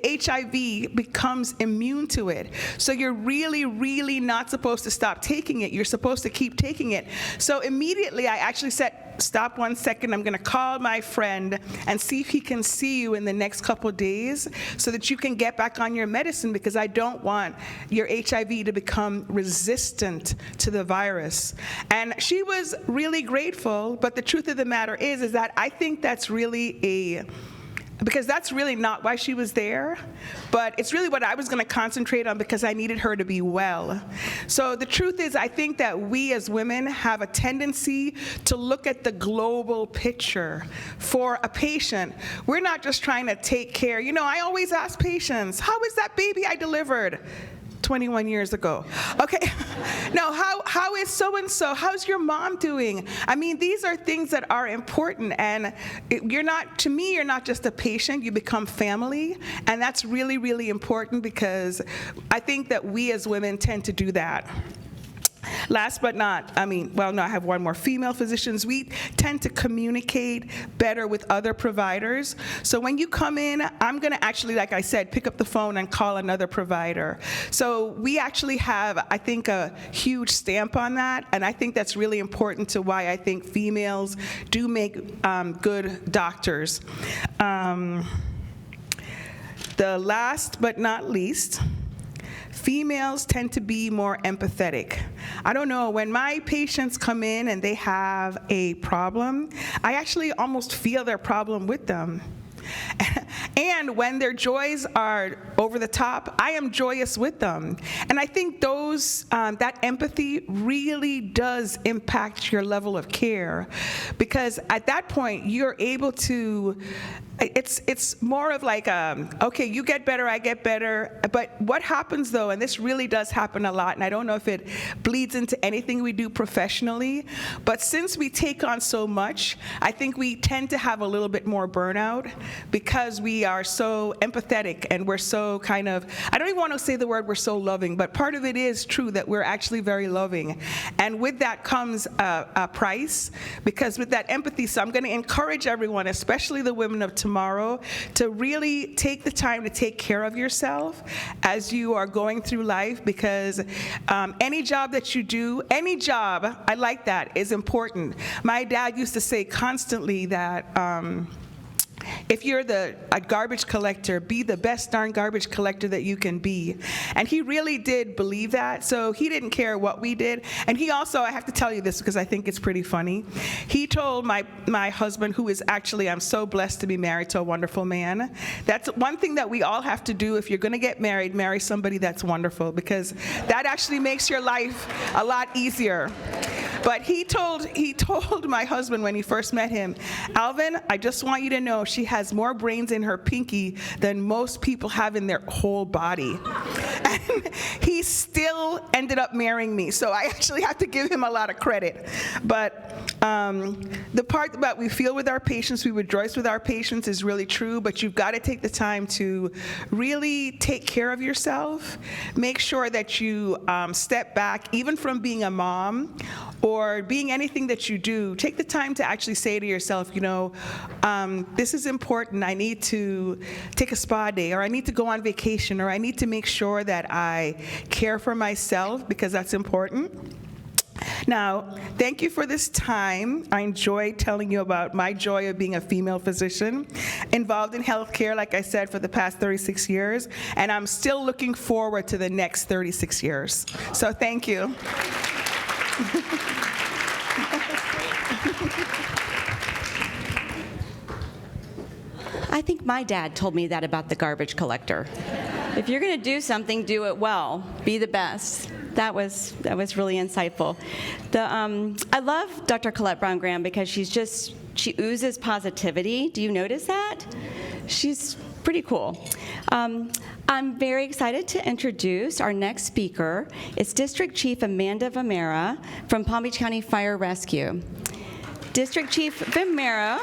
HIV becomes immune to it. So you're really, really not supposed to stop taking it. You're supposed to keep taking it. So immediately I actually said, stop 1 second, I'm gonna call my friend and see if he can see you in the next couple days so that you can get back on your medicine, because I don't want your HIV to become resistant to the virus. And she was really grateful, but the truth of the matter is that I think that's really because that's really not why she was there, but it's really what I was going to concentrate on because I needed her to be well. So the truth is, I think that we as women have a tendency to look at the global picture for a patient. We're not just trying to take care. You know, I always ask patients, how is that baby I delivered? 21 years ago. Okay. Now, how is so-and-so? How's your mom doing? I mean, these are things that are important, and you're not just a patient, you become family, and that's really, really important because I think that we as women tend to do that. Last but not, I have one more. Female physicians, we tend to communicate better with other providers. So when you come in, I'm going to actually, like I said, pick up the phone and call another provider. So we actually have, I think, a huge stamp on that, and I think that's really important to why I think females do make good doctors. The last but not least, females tend to be more empathetic. I don't know, when my patients come in and they have a problem, I actually almost feel their problem with them. And when their joys are over the top, I am joyous with them. And I think that empathy really does impact your level of care, because at that point, you're able to, it's more of like, okay, you get better, I get better. But what happens though, and this really does happen a lot, and I don't know if it bleeds into anything we do professionally, but since we take on so much, I think we tend to have a little bit more burnout because we are so empathetic and we're so kind of, I don't even want to say the word we're so loving, but part of it is true that we're actually very loving. And with that comes a price, because with that empathy, so I'm going to encourage everyone, especially the women of tomorrow, to really take the time to take care of yourself as you are going through life, because any job that you do, any job, I like that, is important. My dad used to say constantly that if you're a garbage collector, be the best darn garbage collector that you can be. And he really did believe that, so he didn't care what we did. And he also, I have to tell you this because I think it's pretty funny, he told my husband, who is actually, I'm so blessed to be married to a wonderful man, that's one thing that we all have to do. If you're going to get married, marry somebody that's wonderful, because that actually makes your life a lot easier. But he told my husband when he first met him, Alvin, I just want you to know she has more brains in her pinky than most people have in their whole body. And he still ended up marrying me, so I actually have to give him a lot of credit. But the part about we feel with our patients, we rejoice with our patients is really true, but you've got to take the time to really take care of yourself. Make sure that you step back, even from being a mom or being anything that you do. Take the time to actually say to yourself, this is important. I need to take a spa day, or I need to go on vacation, or I need to make sure that I care for myself, because that's important. Now, thank you for this time. I enjoyed telling you about my joy of being a female physician, involved in healthcare, like I said, for the past 36 years, and I'm still looking forward to the next 36 years. So thank you. I think my dad told me that about the garbage collector. If you're going to do something, do it well. Be the best. That was really insightful. I love Dr. Colette Brown Graham because she oozes positivity. Do you notice that? She's pretty cool. I'm very excited to introduce our next speaker. It's District Chief Amanda Vimera from Palm Beach County Fire Rescue. District Chief Vimera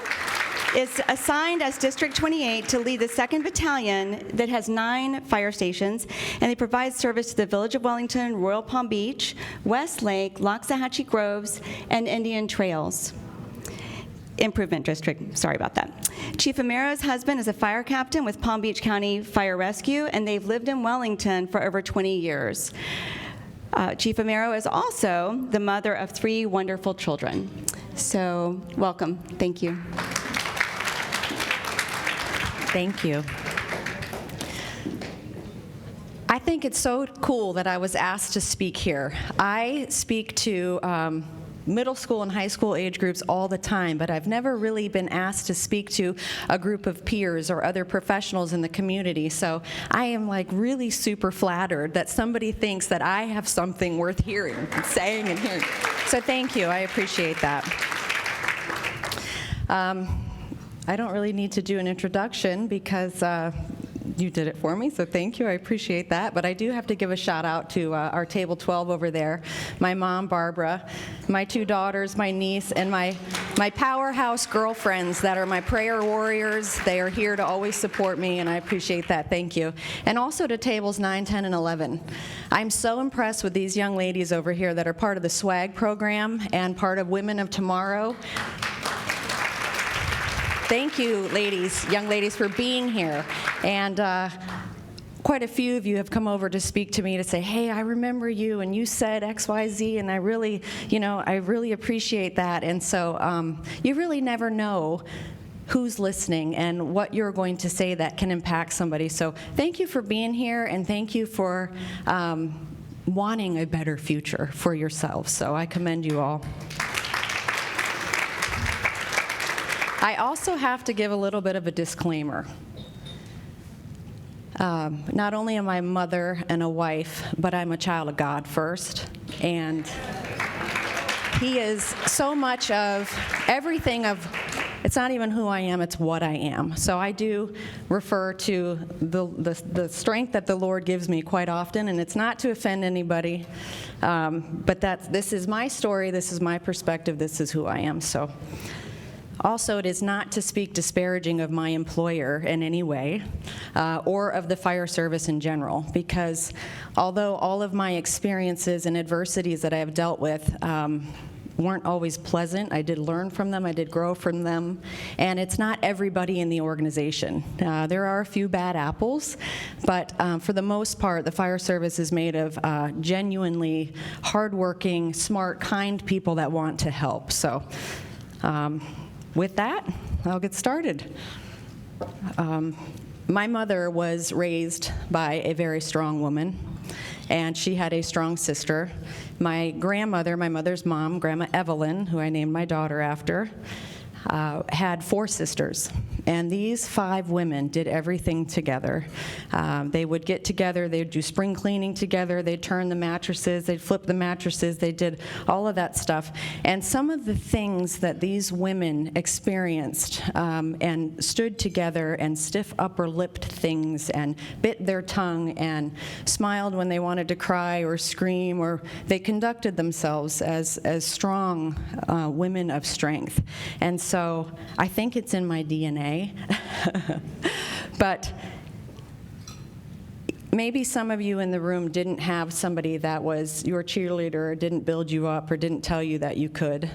is assigned as District 28 to lead the 2nd Battalion that has 9 fire stations, and they provide service to the Village of Wellington, Royal Palm Beach, Westlake, Loxahatchee Groves, and Indian Trails. Improvement District, sorry about that. Chief Amera's husband is a fire captain with Palm Beach County Fire Rescue, and they've lived in Wellington for over 20 years. Chief Amero is also the mother of 3 wonderful children. So, welcome. Thank you. Thank you. I think it's so cool that I was asked to speak here. I speak to middle school and high school age groups all the time, but I've never really been asked to speak to a group of peers or other professionals in the community. So I am like really super flattered that somebody thinks that I have something worth hearing and saying and hearing. So thank you, I appreciate that. I don't really need to do an introduction because you did it for me, so thank you. I appreciate that. But I do have to give a shout out to our table 12 over there, my mom, Barbara, my 2 daughters, my niece, and my powerhouse girlfriends that are my prayer warriors. They are here to always support me, and I appreciate that. Thank you. And also to tables 9, 10, and 11. I'm so impressed with these young ladies over here that are part of the SWAG program and part of Women of Tomorrow. Thank you, ladies, young ladies, for being here. And quite a few of you have come over to speak to me to say, hey, I remember you, and you said X, Y, Z, and I really appreciate that. And so you really never know who's listening and what you're going to say that can impact somebody. So thank you for being here, and thank you for wanting a better future for yourselves. So I commend you all. I also have to give a little bit of a disclaimer. Not only am I a mother and a wife, but I'm a child of God first. And He is so much of everything of, it's not even who I am, it's what I am. So I do refer to the strength that the Lord gives me quite often, and it's not to offend anybody, but this is my story, this is my perspective, this is who I am. So. Also, it is not to speak disparaging of my employer in any way, or of the fire service in general, because although all of my experiences and adversities that I have dealt with weren't always pleasant, I did learn from them, I did grow from them, and it's not everybody in the organization. There are a few bad apples, but for the most part, the fire service is made of genuinely hardworking, smart, kind people that want to help. So. With that, I'll get started. My mother was raised by a very strong woman, and she had a strong sister. My grandmother, my mother's mom, Grandma Evelyn, who I named my daughter after, had 4 sisters. And these 5 women did everything together. They would get together, they'd do spring cleaning together, they'd turn the mattresses, they'd flip the mattresses, they did all of that stuff. And some of the things that these women experienced and stood together and stiff upper lipped things and bit their tongue and smiled when they wanted to cry or scream, or they conducted themselves as strong women of strength. And so I think it's in my DNA. But maybe some of you in the room didn't have somebody that was your cheerleader, or didn't build you up, or didn't tell you that you could.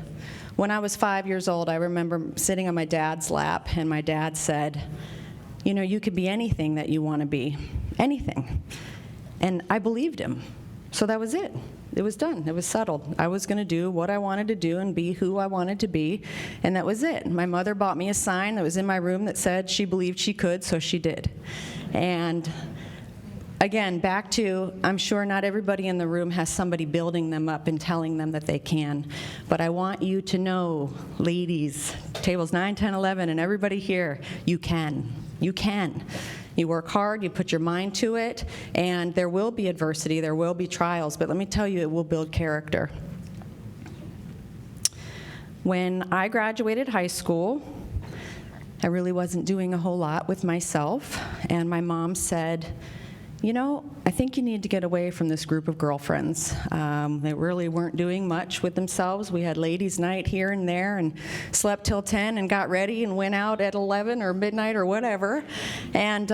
When I was 5 years old, I remember sitting on my dad's lap, and my dad said, you know, you could be anything that you want to be, anything. And I believed him. So that was it. It was done. It was settled. I was going to do what I wanted to do and be who I wanted to be, and that was it. My mother bought me a sign that was in my room that said she believed she could, so she did. And again, back to, I'm sure not everybody in the room has somebody building them up and telling them that they can, but I want you to know, ladies, tables 9, 10, 11, and everybody here, you can. You can. You work hard, you put your mind to it, and there will be adversity, there will be trials, but let me tell you, it will build character. When I graduated high school, I really wasn't doing a whole lot with myself, and my mom said, you know, I think you need to get away from this group of girlfriends. They really weren't doing much with themselves. We had ladies' night here and there and slept till 10 and got ready and went out at 11 or midnight or whatever. And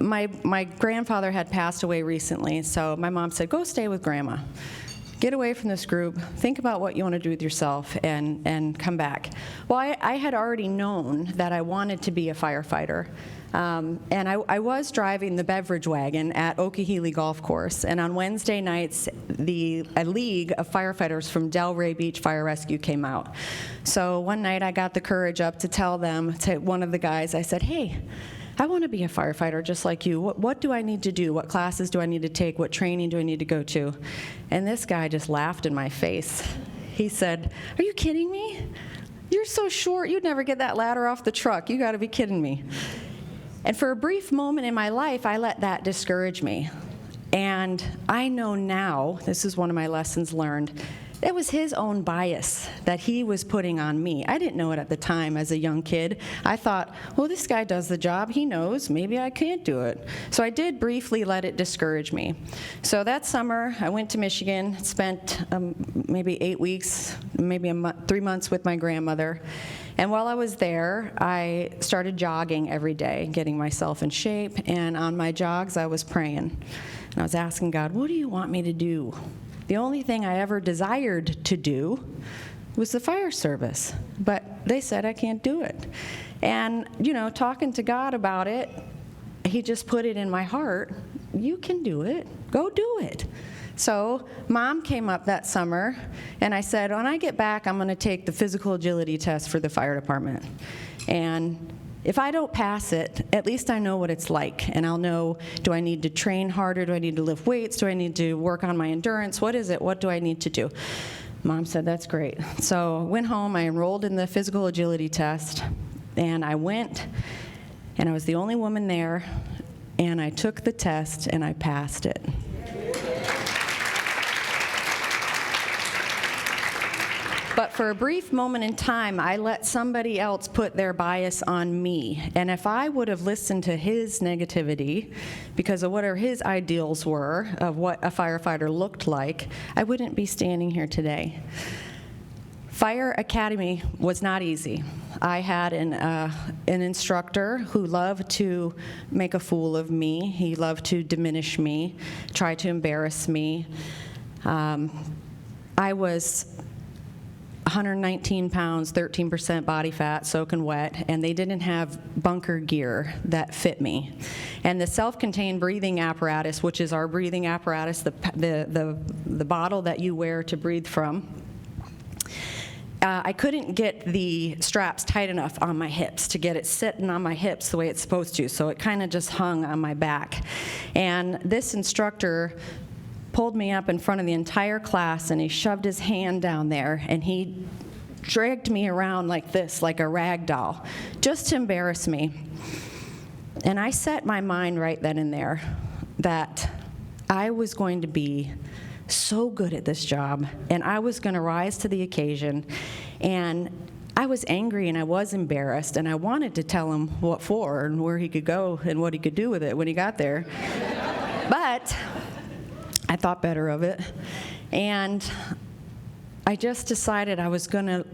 my grandfather had passed away recently, so my mom said, go stay with Grandma. Get away from this group, think about what you want to do with yourself, and come back. Well, I had already known that I wanted to be a firefighter. And I was driving the beverage wagon at Okehele Golf Course, and on Wednesday nights, a league of firefighters from Delray Beach Fire Rescue came out. So one night I got the courage up to tell them, to one of the guys, I said, hey, I want to be a firefighter just like you. What do I need to do? What classes do I need to take? What training do I need to go to? And this guy just laughed in my face. He said, are you kidding me? You're so short, you'd never get that ladder off the truck. You got to be kidding me. And for a brief moment in my life, I let that discourage me. And I know now, this is one of my lessons learned, It was his own bias that he was putting on me. I didn't know it at the time as a young kid. I thought, well, this guy does the job. He knows. Maybe I can't do it. So I did briefly let it discourage me. So that summer, I went to Michigan, spent maybe 8 weeks, maybe 3 months with my grandmother. And while I was there, I started jogging every day, getting myself in shape. And on my jogs, I was praying. And I was asking God, what do you want me to do? The only thing I ever desired to do was the fire service, but they said I can't do it. And, talking to God about it, he just put it in my heart, you can do it, go do it. So Mom came up that summer, and I said, when I get back, I'm going to take the physical agility test for the fire department. And if I don't pass it, at least I know what it's like, and I'll know, do I need to train harder? Do I need to lift weights? Do I need to work on my endurance? What is it? What do I need to do? Mom said, that's great. So I went home, I enrolled in the physical agility test, and I went, and I was the only woman there, and I took the test, and I passed it. But for a brief moment in time, I let somebody else put their bias on me. And if I would have listened to his negativity, because of whatever his ideals were of what a firefighter looked like, I wouldn't be standing here today. Fire Academy was not easy. I had an instructor who loved to make a fool of me. He loved to diminish me, try to embarrass me. I was 119 pounds, 13% body fat, soaking wet, and they didn't have bunker gear that fit me. And the self-contained breathing apparatus, which is our breathing apparatus, the bottle that you wear to breathe from, I couldn't get the straps tight enough on my hips to get it sitting on my hips the way it's supposed to, so it kind of just hung on my back. And this instructor pulled me up in front of the entire class, and he shoved his hand down there, and he dragged me around like this, like a rag doll, just to embarrass me. And I set my mind right then and there that I was going to be so good at this job, and I was going to rise to the occasion. And I was angry, and I was embarrassed, and I wanted to tell him what for and where he could go and what he could do with it when he got there. But I thought better of it, and I just decided I was going to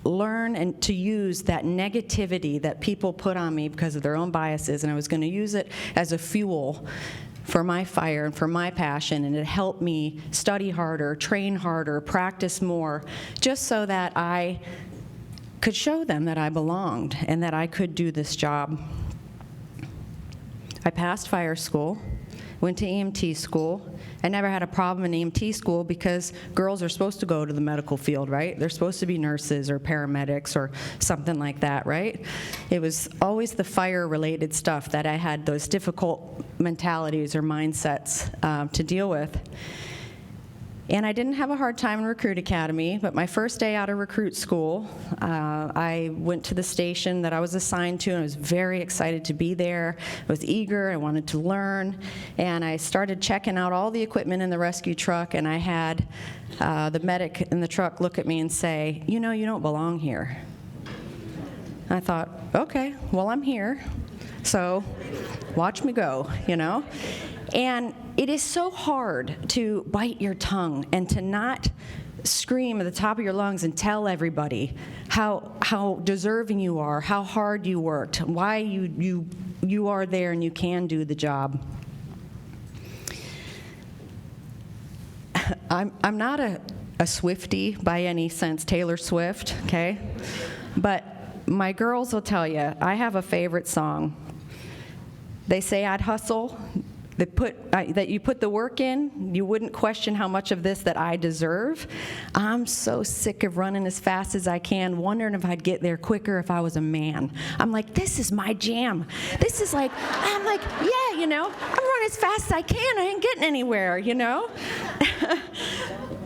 learn and to use that negativity that people put on me because of their own biases, and I was going to use it as a fuel for my fire and for my passion, and it helped me study harder, train harder, practice more, just so that I could show them that I belonged and that I could do this job. I passed fire school, went to EMT school. I never had a problem in EMT school because girls are supposed to go to the medical field, right? They're supposed to be nurses or paramedics or something like that, right? It was always the fire-related stuff that I had those difficult mentalities or mindsets to deal with. And I didn't have a hard time in Recruit Academy, but my first day out of recruit school, I went to the station that I was assigned to, and I was very excited to be there. I was eager, I wanted to learn, and I started checking out all the equipment in the rescue truck, and I had the medic in the truck look at me and say, you know, you don't belong here. I thought, okay, well, I'm here, so watch me go, you know? And it is so hard to bite your tongue and to not scream at the top of your lungs and tell everybody how deserving you are, how hard you worked, why you are there and you can do the job. I'm not a Swiftie by any sense, Taylor Swift, okay? But my girls will tell you, I have a favorite song. They say I'd hustle. That you put the work in, you wouldn't question how much of this that I deserve. I'm so sick of running as fast as I can, wondering if I'd get there quicker if I was a man. I'm like, this is my jam. This is like, I'm like, yeah, you know, I'm running as fast as I can. I ain't getting anywhere, you know?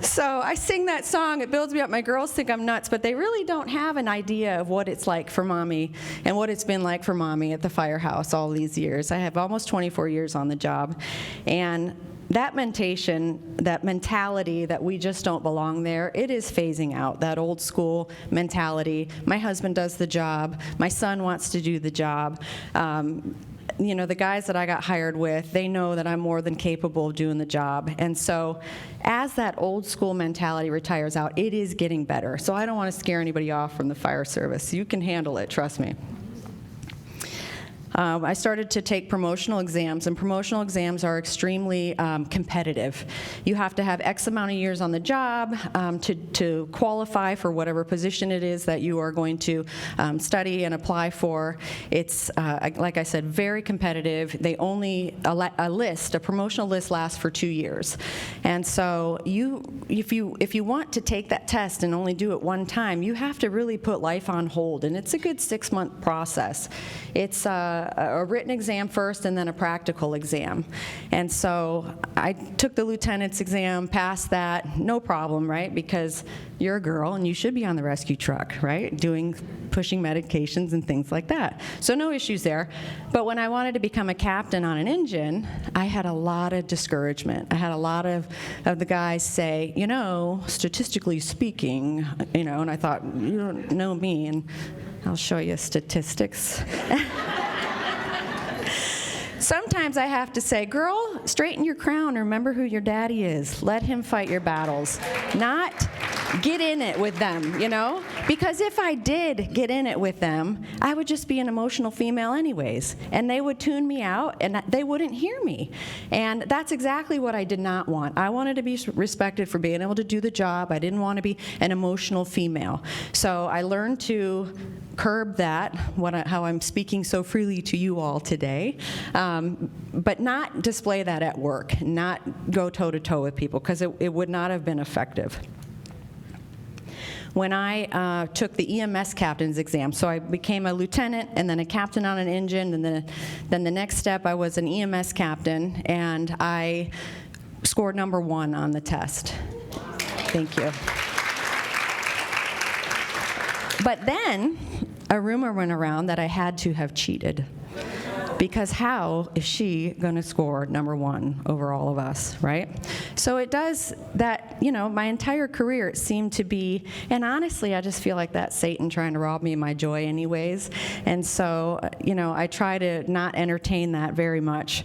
So I sing that song, it builds me up. My girls think I'm nuts, but they really don't have an idea of what it's like for Mommy and what it's been like for Mommy at the firehouse all these years. I have almost 24 years on the job. And that mentality that we just don't belong there, it is phasing out, that old school mentality. My husband does the job. My son wants to do the job. You know, the guys that I got hired with, they know that I'm more than capable of doing the job. And so as that old school mentality retires out, it is getting better. So I don't want to scare anybody off from the fire service. You can handle it, trust me. I started to take promotional exams, and promotional exams are extremely competitive. You have to have X amount of years on the job to qualify for whatever position it is that you are going to study and apply for. It's, like I said, very competitive. They only, a promotional list lasts for 2 years. And so if you want to take that test and only do it one time, you have to really put life on hold, and it's a good 6-month process. It's a written exam first and then a practical exam. And so I took the lieutenant's exam, passed that, no problem, right? Because you're a girl and you should be on the rescue truck, right? Pushing medications and things like that. So no issues there. But when I wanted to become a captain on an engine, I had a lot of discouragement. I had a lot of the guys say, you know, statistically speaking, you know, and I thought, you don't know me, and I'll show you statistics. Sometimes I have to say, girl, straighten your crown and remember who your daddy is. Let him fight your battles, not get in it with them, you know? Because if I did get in it with them, I would just be an emotional female anyways, and they would tune me out and they wouldn't hear me. And that's exactly what I did not want. I wanted to be respected for being able to do the job. I didn't want to be an emotional female. So I learned to curb that, how I'm speaking so freely to you all today, but not display that at work, not go toe-to-toe with people, because it would not have been effective. When I took the EMS captain's exam, so I became a lieutenant and then a captain on an engine, and then the next step I was an EMS captain, and I scored #1 on the test. Thank you. But then a rumor went around that I had to have cheated. Because how is she going to score #1 over all of us, right? So it does that, you know, my entire career it seemed to be, and honestly, I just feel like that's Satan trying to rob me of my joy anyways. And so, you know, I try to not entertain that very much.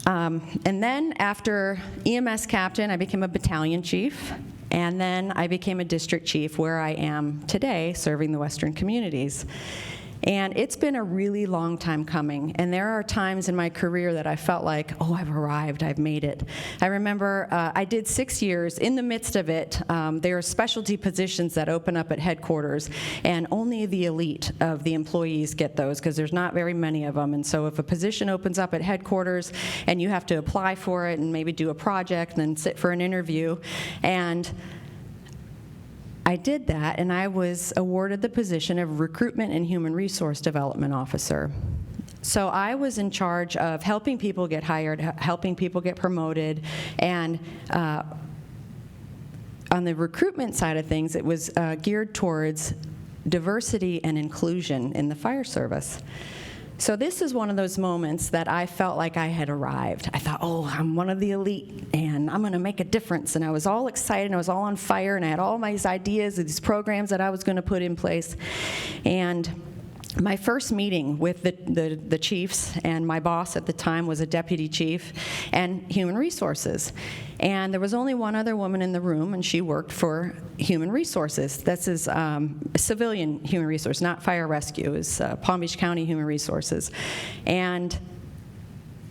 And then after EMS captain, I became a battalion chief. And then I became a district chief, where I am today, serving the Western communities. And it's been a really long time coming. And there are times in my career that I felt like, oh, I've arrived, I've made it. I remember I did 6 years. In the midst of it, there are specialty positions that open up at headquarters, and only the elite of the employees get those, because there's not very many of them. And so if a position opens up at headquarters and you have to apply for it and maybe do a project and then sit for an interview, and I did that, and I was awarded the position of Recruitment and Human Resource Development Officer. So I was in charge of helping people get hired, helping people get promoted, and on the recruitment side of things, it was geared towards diversity and inclusion in the fire service. So this is one of those moments that I felt like I had arrived. I thought, oh, I'm one of the elite, and I'm going to make a difference. And I was all excited, and I was all on fire, and I had all these ideas and these programs that I was going to put in place. And my first meeting with the chiefs, and my boss at the time was a deputy chief, and human resources. And there was only one other woman in the room, and she worked for human resources. This is civilian human resource, not fire rescue. It's Palm Beach County Human Resources. And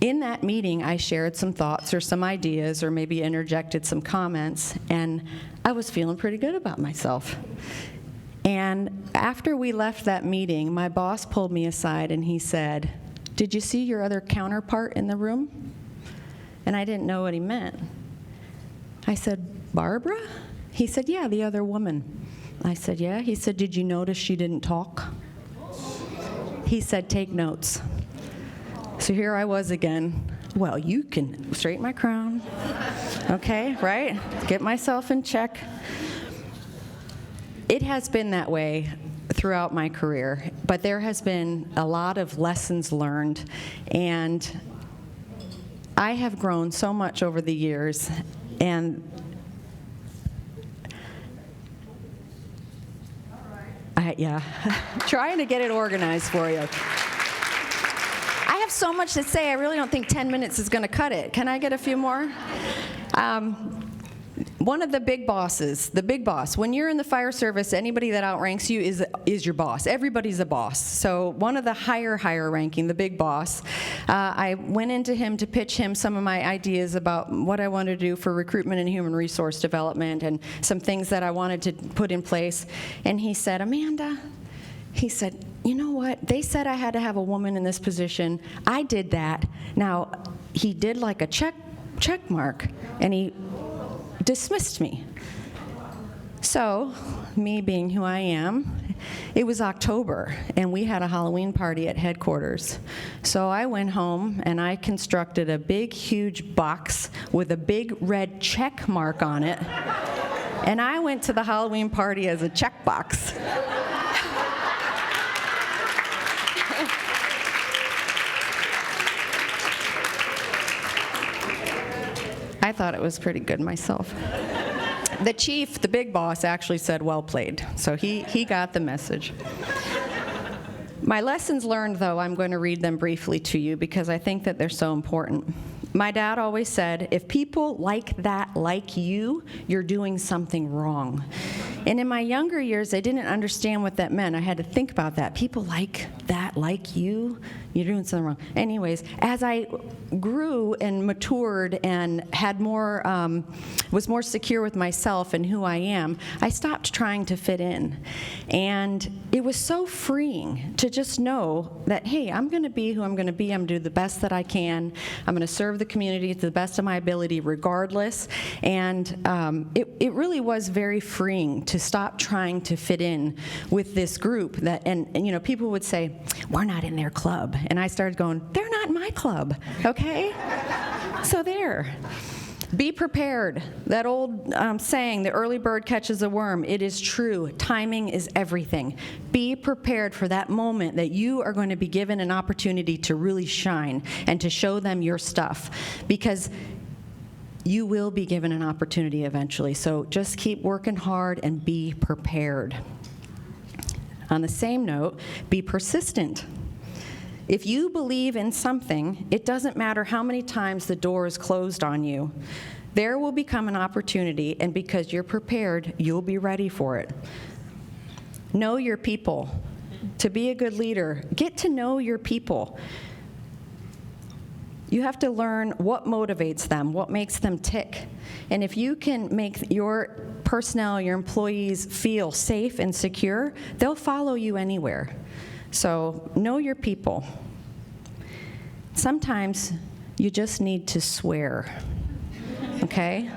in that meeting, I shared some thoughts or some ideas, or maybe interjected some comments, and I was feeling pretty good about myself. And after we left that meeting, my boss pulled me aside and he said, "Did you see your other counterpart in the room?" And I didn't know what he meant. I said, "Barbara?" He said, "Yeah, the other woman." I said, "Yeah." He said, "Did you notice she didn't talk?" He said, "Take notes." So here I was again. Well, you can straighten my crown. Okay, right? Get myself in check. It has been that way throughout my career, but there has been a lot of lessons learned, and I have grown so much over the years, and trying to get it organized for you. I have so much to say, I really don't think 10 minutes is going to cut it. Can I get a few more? One of the big bosses, the big boss, when you're in the fire service, anybody that outranks you is your boss. Everybody's a boss. So one of the higher ranking, the big boss, I went into him to pitch him some of my ideas about what I wanted to do for recruitment and human resource development and some things that I wanted to put in place. And he said, Amanda, he said, you know what? They said I had to have a woman in this position. I did that. Now, he did like a check mark, and he dismissed me. So, me being who I am, it was October, and we had a Halloween party at headquarters. So I went home, and I constructed a big, huge box with a big red check mark on it, and I went to the Halloween party as a check box. I thought it was pretty good myself. The chief, the big boss, actually said, well played. So he got the message. My lessons learned, though, I'm going to read them briefly to you because I think that they're so important. My dad always said, if people like that like you, you're doing something wrong. And in my younger years, I didn't understand what that meant. I had to think about that. People like that like you, you're doing something wrong. Anyways, as I grew and matured and had more, was more secure with myself and who I am, I stopped trying to fit in. And it was so freeing to just know that, hey, I'm going to be who I'm going to be. I'm going to do the best that I can. I'm going to serve the community to the best of my ability regardless. And it really was very freeing to stop trying to fit in with this group that, and you know, people would say, we're not in their club. And I started going, they're not in my club, okay? So there. Be prepared. That old saying, the early bird catches a worm, it is true. Timing is everything. Be prepared for that moment that you are going to be given an opportunity to really shine and to show them your stuff, because you will be given an opportunity eventually. So just keep working hard and be prepared. On the same note, be persistent. If you believe in something, it doesn't matter how many times the door is closed on you. There will become an opportunity, and because you're prepared, you'll be ready for it. Know your people. To be a good leader, get to know your people. You have to learn what motivates them, what makes them tick. And if you can make your personnel, your employees feel safe and secure, they'll follow you anywhere. So know your people. Sometimes you just need to swear, okay?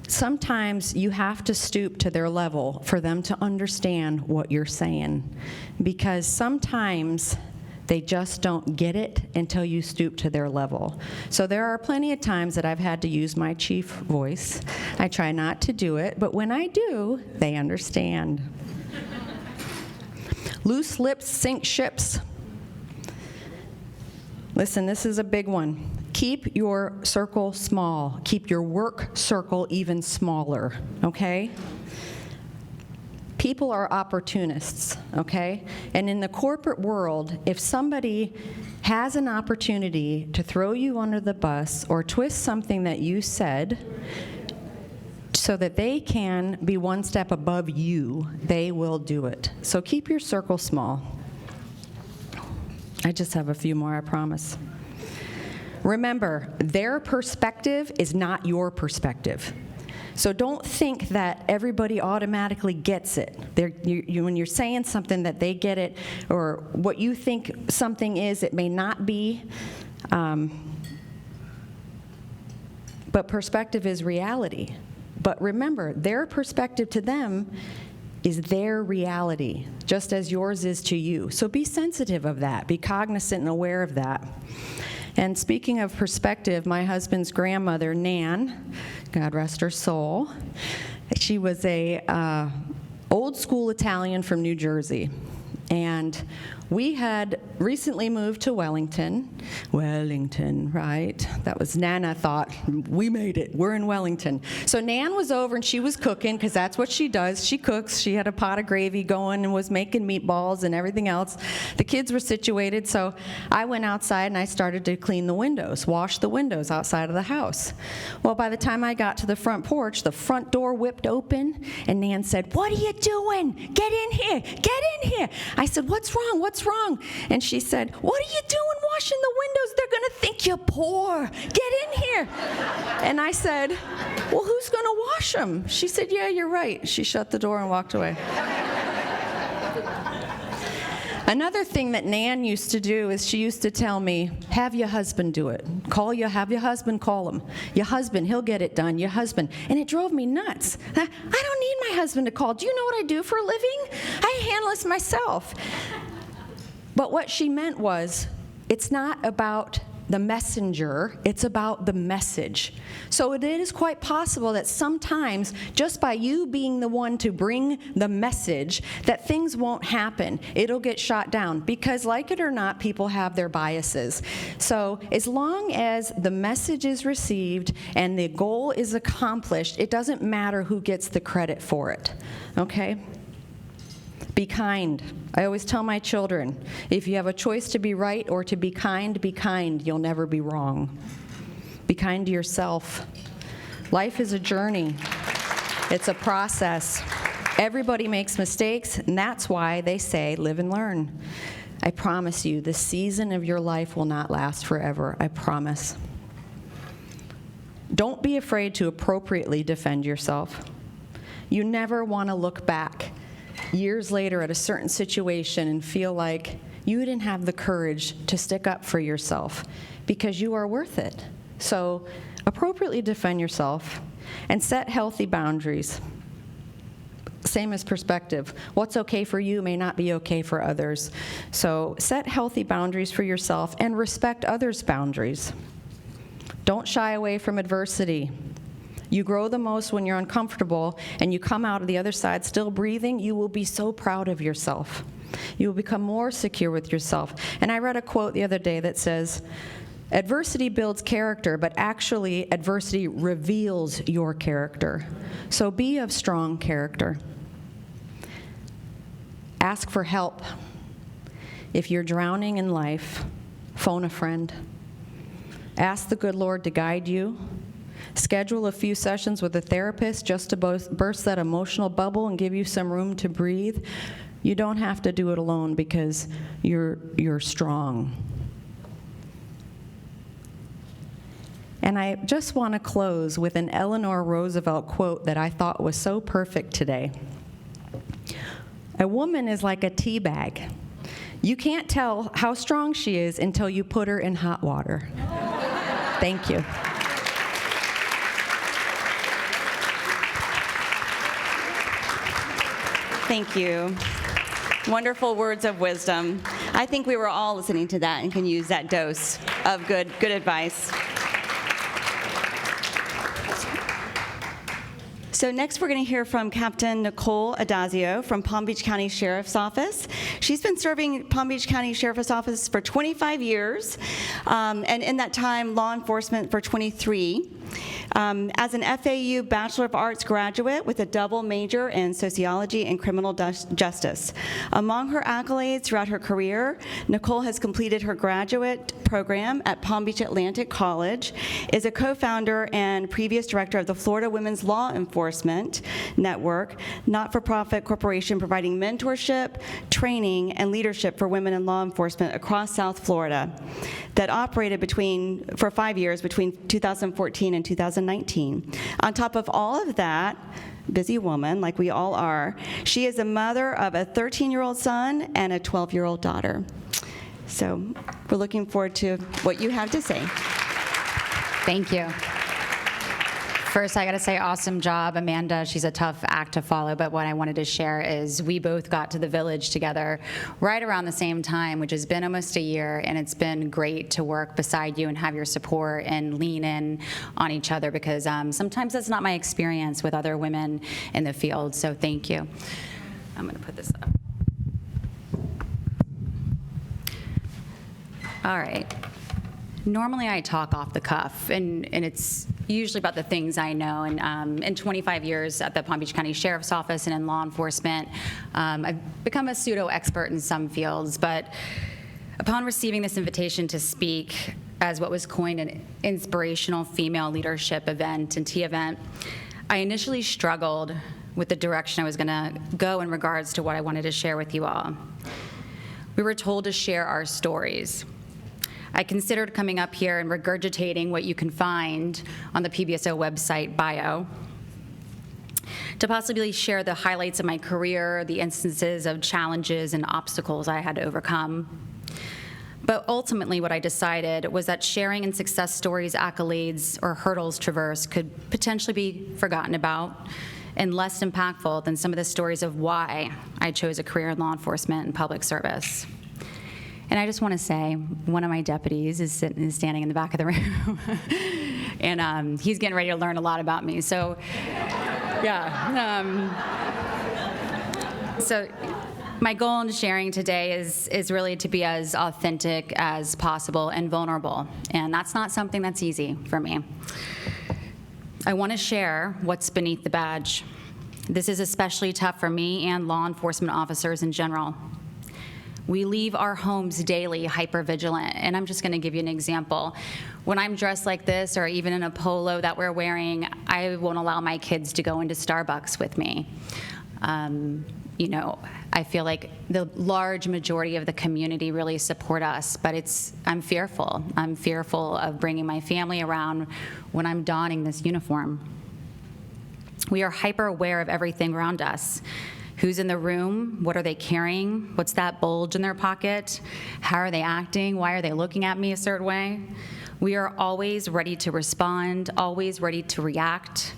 Sometimes you have to stoop to their level for them to understand what you're saying, because sometimes they just don't get it until you stoop to their level. So there are plenty of times that I've had to use my chief voice. I try not to do it, but when I do, they understand. Loose lips sink ships. Listen, this is a big one. Keep your circle small. Keep your work circle even smaller, okay? People are opportunists, okay? And in the corporate world, if somebody has an opportunity to throw you under the bus or twist something that you said so that they can be one step above you, they will do it. So keep your circle small. I just have a few more, I promise. Remember, their perspective is not your perspective. So don't think that everybody automatically gets it. When you're saying something that they get it, or what you think something is, it may not be. But perspective is reality. But remember, their perspective to them is their reality, just as yours is to you. So be sensitive of that. Be cognizant and aware of that. And speaking of perspective, my husband's grandmother, Nan, God rest her soul, she was a old school Italian from New Jersey. And We had recently moved to Wellington. Wellington, right? That was Nana thought, we made it, we're in Wellington. So Nan was over and she was cooking, because that's what she does. She cooks. She had a pot of gravy going and was making meatballs and everything else. The kids were situated, so I went outside and I started to clean the windows, wash the windows outside of the house. Well, by the time I got to the front porch, the front door whipped open and Nan said, "What are you doing? Get in here, get in here." I said, "What's wrong? What's wrong?" And she said, "What are you doing washing the windows? They're going to think you're poor. Get in here." And I said, "Well, who's going to wash them?" She said, "Yeah, you're right." She shut the door and walked away. Another thing that Nan used to do is she used to tell me, "Have your husband do it. Have your husband call him. Your husband, he'll get it done, your husband." And it drove me nuts. I don't need my husband to call. Do you know what I do for a living? I handle this myself. But what she meant was, it's not about the messenger, it's about the message. So it is quite possible that sometimes, just by you being the one to bring the message, that things won't happen. It'll get shot down, because like it or not, people have their biases. So as long as the message is received and the goal is accomplished, it doesn't matter who gets the credit for it, okay? Be kind. I always tell my children, if you have a choice to be right or to be kind, be kind. You'll never be wrong. Be kind to yourself. Life is a journey. It's a process. Everybody makes mistakes, and that's why they say live and learn. I promise you, the season of your life will not last forever. I promise. Don't be afraid to appropriately defend yourself. You never want to look back years later at a certain situation and feel like you didn't have the courage to stick up for yourself, because you are worth it. So appropriately defend yourself and set healthy boundaries. Same as perspective. What's okay for you may not be okay for others. So set healthy boundaries for yourself and respect others' boundaries. Don't shy away from adversity. You grow the most when you're uncomfortable and you come out of the other side still breathing. You will be so proud of yourself. You will become more secure with yourself. And I read a quote the other day that says, "Adversity builds character, but actually adversity reveals your character." So be of strong character. Ask for help. If you're drowning in life, phone a friend. Ask the good Lord to guide you. Schedule a few sessions with a therapist just to burst that emotional bubble and give you some room to breathe. You don't have to do it alone, because you're strong. And I just want to close with an Eleanor Roosevelt quote that I thought was so perfect today. "A woman is like a tea bag. You can't tell how strong she is until you put her in hot water." Thank you. Thank you. Wonderful words of wisdom. I think we were all listening to that and can use that dose of good advice. So next we're going to hear from Captain Nicole Adazio from Palm Beach County Sheriff's Office. She's been serving Palm Beach County Sheriff's Office for 25 years, and in that time, law enforcement for 23. As an FAU Bachelor of Arts graduate with a double major in sociology and criminal justice. Among her accolades throughout her career, Nicole has completed her graduate program at Palm Beach Atlantic College, is a co-founder and previous director of the Florida Women's Law Enforcement Network, not-for-profit corporation providing mentorship, training, and leadership for women in law enforcement across South Florida, that operated for 5 years between 2014 and 2019. On top of all of that, busy woman, like we all are, she is a mother of a 13-year-old son and a 12-year-old daughter. So we're looking forward to what you have to say. Thank you. First, I got to say, awesome job, Amanda. She's a tough act to follow, but what I wanted to share is we both got to the Village together right around the same time, which has been almost a year, and it's been great to work beside you and have your support and lean in on each other, because sometimes that's not my experience with other women in the field, so thank you. I'm going to put this up. All right. Normally I talk off the cuff, and it's usually about the things I know. And in 25 years at the Palm Beach County Sheriff's Office and in law enforcement, I've become a pseudo-expert in some fields. But upon receiving this invitation to speak as what was coined an inspirational female leadership event and tea event, I initially struggled with the direction I was going to go in regards to what I wanted to share with you all. We were told to share our stories. I considered coming up here and regurgitating what you can find on the PBSO website bio, to possibly share the highlights of my career, the instances of challenges and obstacles I had to overcome. But ultimately, what I decided was that sharing in success stories, accolades, or hurdles traversed could potentially be forgotten about and less impactful than some of the stories of why I chose a career in law enforcement and public service. And I just want to say, one of my deputies is standing in the back of the room, and he's getting ready to learn a lot about me. So, yeah. So my goal in sharing today is really to be as authentic as possible and vulnerable, and that's not something that's easy for me. I want to share what's beneath the badge. This is especially tough for me and law enforcement officers in general. We leave our homes daily hypervigilant, and I'm just going to give you an example. When I'm dressed like this, or even in a polo that we're wearing, I won't allow my kids to go into Starbucks with me. You know, I feel like the large majority of the community really support us, but I'm fearful. I'm fearful of bringing my family around when I'm donning this uniform. We are hyper aware of everything around us. Who's in the room? What are they carrying? What's that bulge in their pocket? How are they acting? Why are they looking at me a certain way? We are always ready to respond, always ready to react,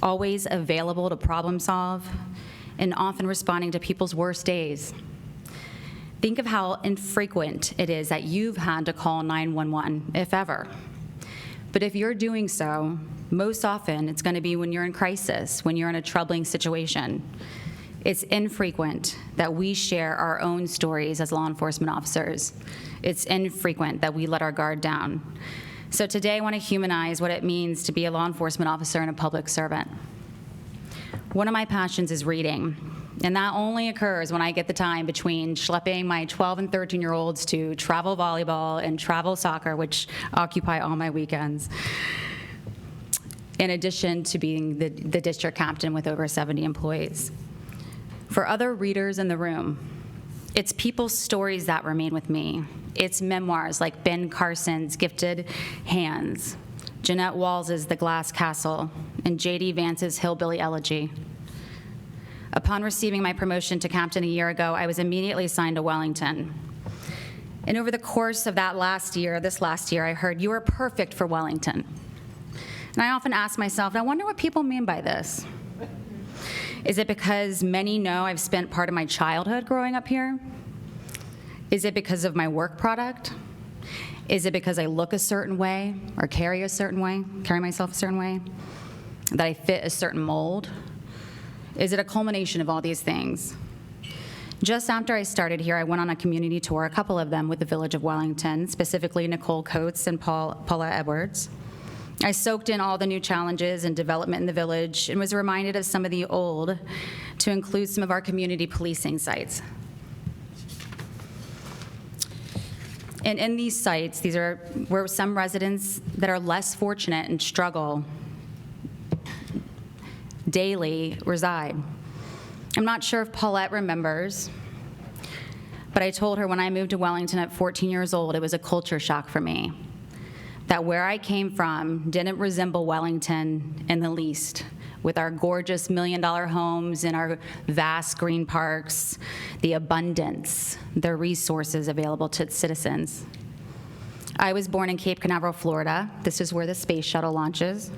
always available to problem solve, and often responding to people's worst days. Think of how infrequent it is that you've had to call 911, if ever. But if you're doing so, most often it's going to be when you're in crisis, when you're in a troubling situation. It's infrequent that we share our own stories as law enforcement officers. It's infrequent that we let our guard down. So today I want to humanize what it means to be a law enforcement officer and a public servant. One of my passions is reading, and that only occurs when I get the time between schlepping my 12 and 13-year-olds to travel volleyball and travel soccer, which occupy all my weekends, in addition to being the district captain with over 70 employees. For other readers in the room, it's people's stories that remain with me. It's memoirs like Ben Carson's Gifted Hands, Jeanette Walls's The Glass Castle, and J.D. Vance's Hillbilly Elegy. Upon receiving my promotion to captain a year ago, I was immediately assigned to Wellington. And over the course of this last year, I heard, "You are perfect for Wellington." And I often ask myself, I wonder what people mean by this. Is it because many know I've spent part of my childhood growing up here? Is it because of my work product? Is it because I look a certain way or carry myself a certain way? That I fit a certain mold? Is it a culmination of all these things? Just after I started here, I went on a community tour, a couple of them with the Village of Wellington, specifically Nicole Coates and Paula Edwards. I soaked in all the new challenges and development in the village and was reminded of some of the old, to include some of our community policing sites. And in these sites, these are where some residents that are less fortunate and struggle daily reside. I'm not sure if Paulette remembers, but I told her when I moved to Wellington at 14 years old, it was a culture shock for me. That where I came from didn't resemble Wellington in the least, with our gorgeous $1 million homes and our vast green parks, the abundance, the resources available to its citizens. I was born in Cape Canaveral, Florida. This is where the space shuttle launches.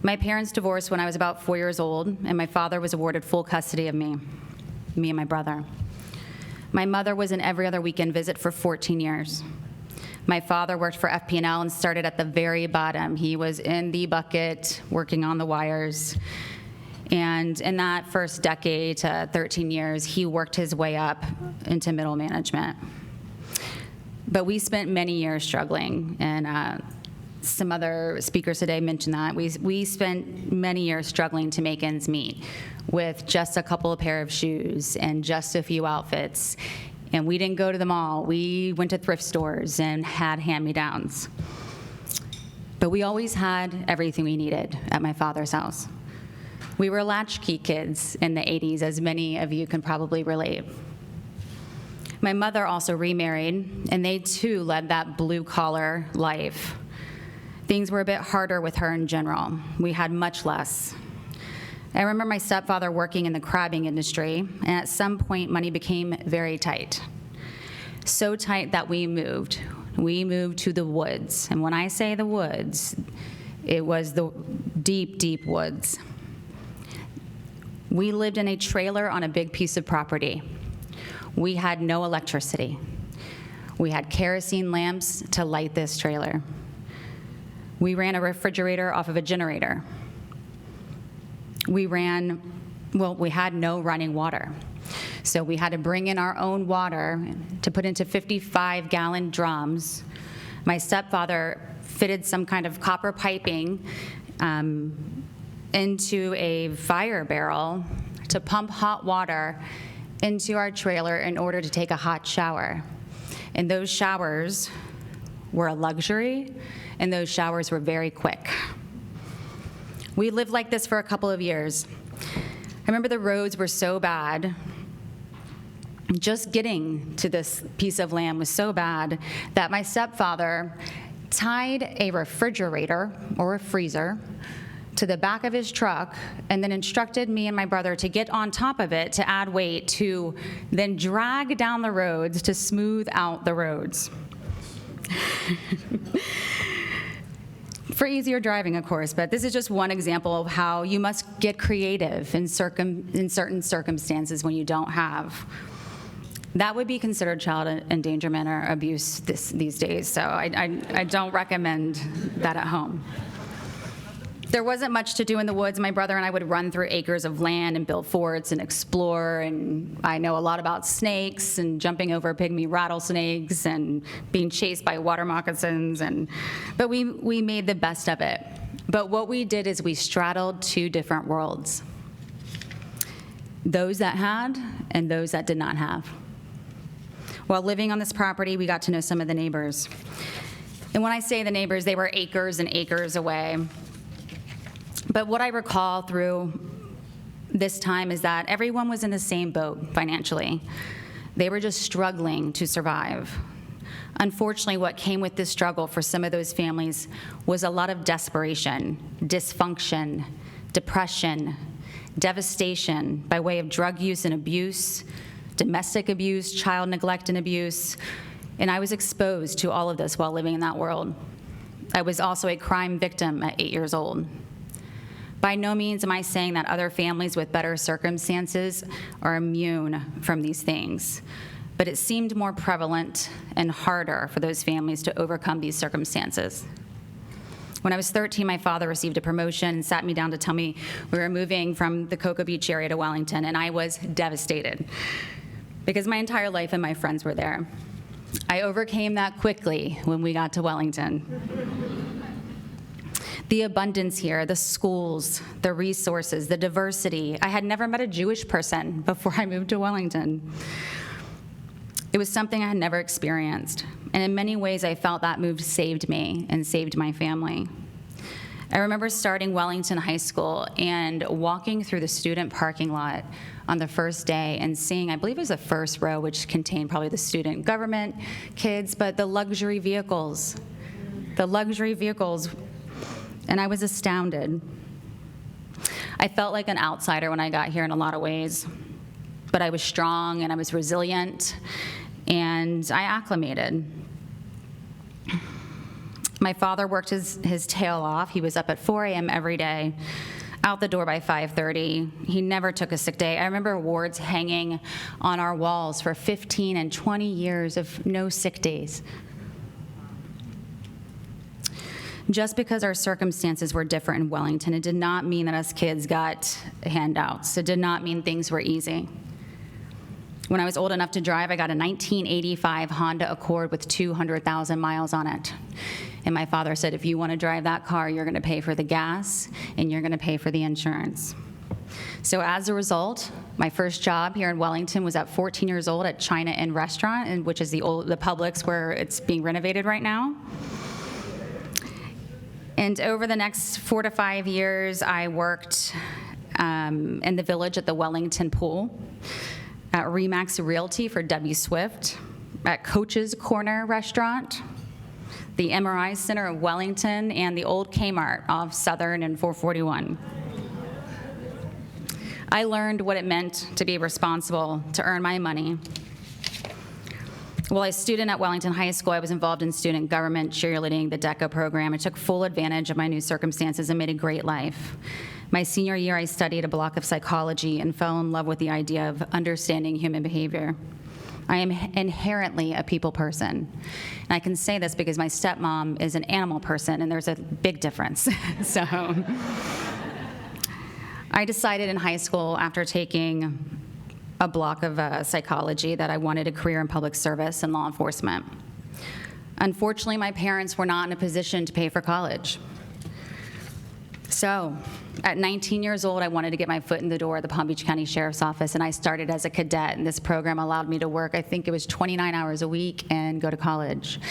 My parents divorced when I was about 4 years old, and my father was awarded full custody of me and my brother. My mother was an every other weekend visit for 14 years. My father worked for FP&L and started at the very bottom. He was in the bucket, working on the wires. And in that first decade to 13 years, he worked his way up into middle management. But we spent many years struggling, and some other speakers today mentioned that. We spent many years struggling to make ends meet with just a couple of pair of shoes and just a few outfits. And we didn't go to the mall. We went to thrift stores and had hand-me-downs. But we always had everything we needed at my father's house. We were latchkey kids in the 80s, as many of you can probably relate. My mother also remarried, and they too led that blue-collar life. Things were a bit harder with her in general. We had much less. I remember my stepfather working in the crabbing industry, and at some point, money became very tight. So tight that we moved. We moved to the woods. And when I say the woods, it was the deep, deep woods. We lived in a trailer on a big piece of property. We had no electricity. We had kerosene lamps to light this trailer. We ran a refrigerator off of a generator. We had no running water. So we had to bring in our own water to put into 55-gallon drums. My stepfather fitted some kind of copper piping into a fire barrel to pump hot water into our trailer in order to take a hot shower. And those showers were a luxury, and those showers were very quick. We lived like this for a couple of years. I remember the roads were so bad. Just getting to this piece of land was so bad that my stepfather tied a refrigerator or a freezer to the back of his truck and then instructed me and my brother to get on top of it to add weight to then drag down the roads to smooth out the roads. For easier driving, of course, but this is just one example of how you must get creative in certain circumstances when you don't have. That would be considered child endangerment or abuse these days, so I don't recommend that at home. There wasn't much to do in the woods. My brother and I would run through acres of land and build forts and explore, and I know a lot about snakes and jumping over pygmy rattlesnakes and being chased by water moccasins, but we made the best of it. But what we did is we straddled two different worlds. Those that had and those that did not have. While living on this property, we got to know some of the neighbors. And when I say the neighbors, they were acres and acres away. But what I recall through this time is that everyone was in the same boat financially. They were just struggling to survive. Unfortunately, what came with this struggle for some of those families was a lot of desperation, dysfunction, depression, devastation by way of drug use and abuse, domestic abuse, child neglect and abuse. And I was exposed to all of this while living in that world. I was also a crime victim at 8 years old. By no means am I saying that other families with better circumstances are immune from these things, but it seemed more prevalent and harder for those families to overcome these circumstances. When I was 13, my father received a promotion and sat me down to tell me we were moving from the Cocoa Beach area to Wellington, and I was devastated because my entire life and my friends were there. I overcame that quickly when we got to Wellington. The abundance here, the schools, the resources, the diversity. I had never met a Jewish person before I moved to Wellington. It was something I had never experienced. And in many ways, I felt that move saved me and saved my family. I remember starting Wellington High School and walking through the student parking lot on the first day and seeing, I believe it was the first row, which contained probably the student government kids, but the luxury vehicles. And I was astounded. I felt like an outsider when I got here in a lot of ways, but I was strong and I was resilient, and I acclimated. My father worked his tail off. He was up at 4 a.m. every day, out the door by 5:30. He never took a sick day. I remember awards hanging on our walls for 15 and 20 years of no sick days. Just because our circumstances were different in Wellington, it did not mean that us kids got handouts. It did not mean things were easy. When I was old enough to drive, I got a 1985 Honda Accord with 200,000 miles on it. And my father said, if you want to drive that car, you're going to pay for the gas and you're going to pay for the insurance. So as a result, my first job here in Wellington was at 14 years old at China Inn Restaurant, which is the Publix where it's being renovated right now. And over the next 4 to 5 years, I worked in the village at the Wellington Pool, at Remax Realty for W. Swift, at Coach's Corner Restaurant, the MRI Center of Wellington, and the old Kmart off Southern and 441. I learned what it meant to be responsible, to earn my money. While I was a student at Wellington High School, I was involved in student government, cheerleading, the DECA program. I took full advantage of my new circumstances and made a great life. My senior year, I studied a block of psychology and fell in love with the idea of understanding human behavior. I am inherently a people person. And I can say this because my stepmom is an animal person, and there's a big difference. So I decided in high school, after taking a block of psychology, that I wanted a career in public service and law enforcement. Unfortunately, my parents were not in a position to pay for college. So at 19 years old, I wanted to get my foot in the door at the Palm Beach County Sheriff's Office, and I started as a cadet, and this program allowed me to work, I think it was 29 hours a week, and go to college.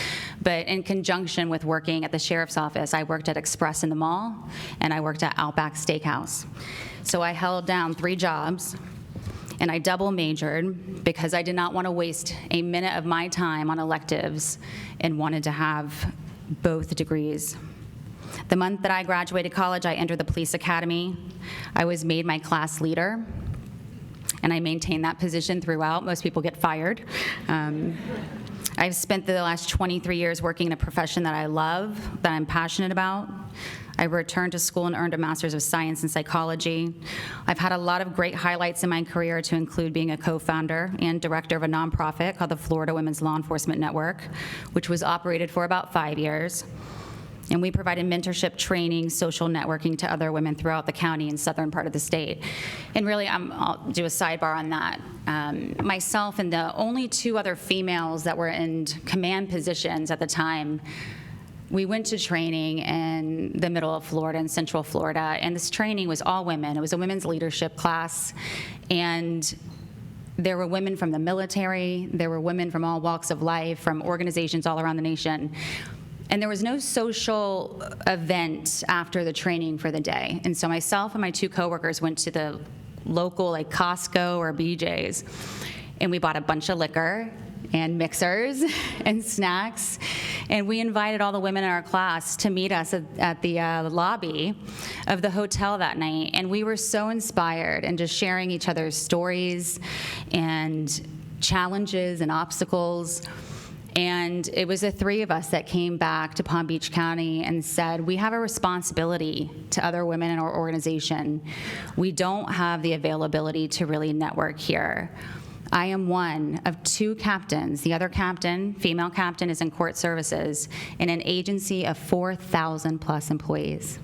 But in conjunction with working at the Sheriff's Office, I worked at Express in the mall, and I worked at Outback Steakhouse. So I held down 3 jobs, and I double majored because I did not want to waste a minute of my time on electives and wanted to have both degrees. The month that I graduated college, I entered the police academy. I was made my class leader, and I maintained that position throughout. Most people get fired. I've spent the last 23 years working in a profession that I love, that I'm passionate about. I returned to school and earned a master's of science in psychology. I've had a lot of great highlights in my career, to include being a co-founder and director of a nonprofit called the Florida Women's Law Enforcement Network, which was operated for about 5 years. And we provided mentorship, training, social networking to other women throughout the county and southern part of the state. And really, I'll do a sidebar on that. Myself and the only 2 other females that were in command positions at the time, we went to training in the middle of Florida, in Central Florida, and this training was all women. It was a women's leadership class, and there were women from the military, there were women from all walks of life, from organizations all around the nation. And there was no social event after the training for the day. And so myself and my 2 coworkers went to the local, like Costco or BJ's, and we bought a bunch of liquor and mixers and snacks, and we invited all the women in our class to meet us at the lobby of the hotel that night. And we were so inspired, and just sharing each other's stories and challenges and obstacles. And it was the 3 of us that came back to Palm Beach County and said, we have a responsibility to other women in our organization. We don't have the availability to really network here. I am one of 2 captains. The other captain, female captain, is in court services in an agency of 4,000 plus employees.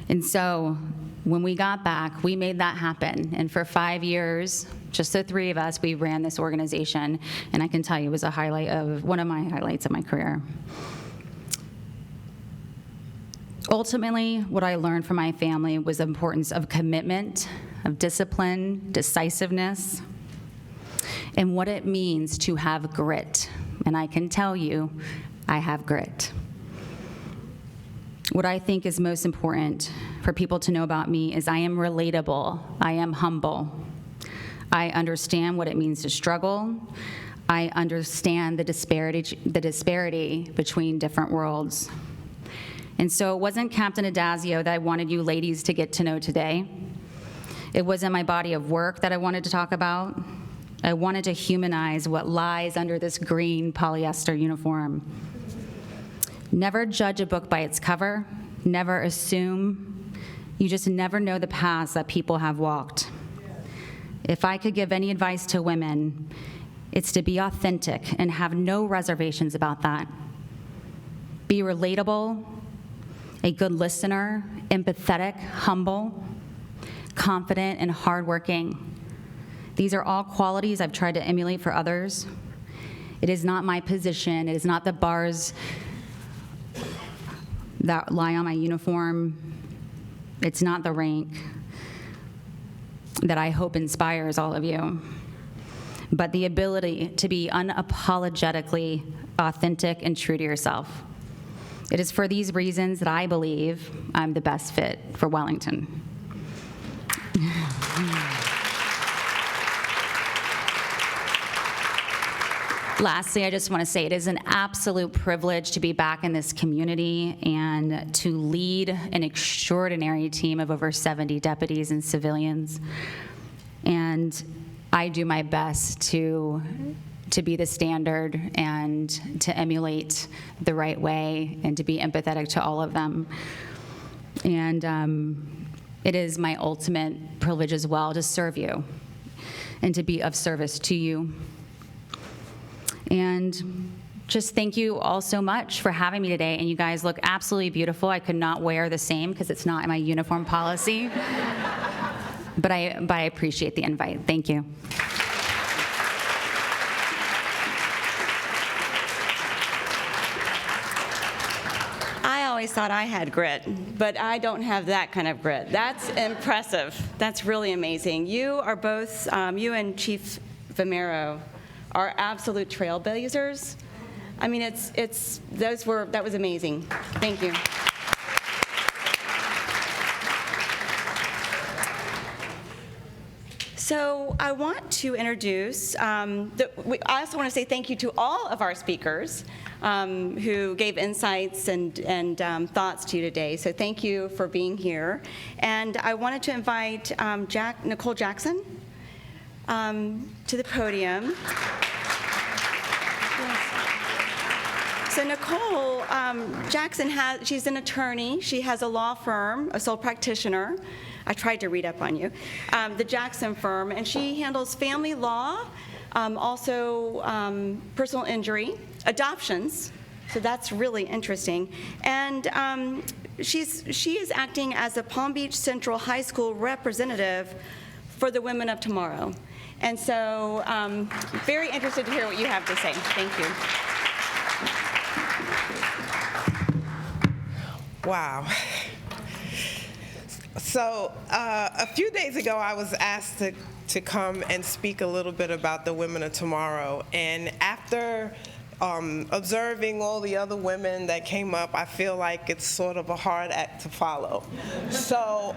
And so when we got back, we made that happen. And for 5 years, just the 3 of us, we ran this organization. And I can tell you, it was one of my highlights of my career. Ultimately, what I learned from my family was the importance of commitment, of discipline, decisiveness, and what it means to have grit. And I can tell you, I have grit. What I think is most important for people to know about me is I am relatable, I am humble. I understand what it means to struggle. I understand the disparity between different worlds. And so it wasn't Captain Adazio that I wanted you ladies to get to know today. It wasn't my body of work that I wanted to talk about. I wanted to humanize what lies under this green polyester uniform. Never judge a book by its cover. Never assume. You just never know the paths that people have walked. If I could give any advice to women, it's to be authentic and have no reservations about that. Be relatable, a good listener, empathetic, humble, confident, and hardworking. These are all qualities I've tried to emulate for others. It is not my position, it is not the bars that lie on my uniform, it's not the rank that I hope inspires all of you, but the ability to be unapologetically authentic and true to yourself. It is for these reasons that I believe I'm the best fit for Wellington. Lastly, I just want to say it is an absolute privilege to be back in this community and to lead an extraordinary team of over 70 deputies and civilians. And I do my best to be the standard and to emulate the right way and to be empathetic to all of them. And it is my ultimate privilege as well to serve you and to be of service to you. And just thank you all so much for having me today. And you guys look absolutely beautiful. I could not wear the same because it's not in my uniform policy. But I appreciate the invite. Thank you. I always thought I had grit, but I don't have that kind of grit. That's impressive. That's really amazing. You are both, you and Chief Vimero are absolute trailblazers. I mean, that was amazing. Thank you. So I want to introduce, I also want to say thank you to all of our speakers who gave insights and thoughts to you today. So thank you for being here. And I wanted to invite Nicole Jackson to the podium. So Nicole Jackson, she's an attorney. She has a law firm, a sole practitioner. I tried to read up on you, the Jackson firm, and she handles family law, also personal injury, adoptions, so that's really interesting. And she is acting as a Palm Beach Central High School representative for the Women of Tomorrow. And so very interested to hear what you have to say. Thank you. Wow. So a few days ago, I was asked to come and speak a little bit about the Women of Tomorrow. And after observing all the other women that came up, I feel like it's sort of a hard act to follow. So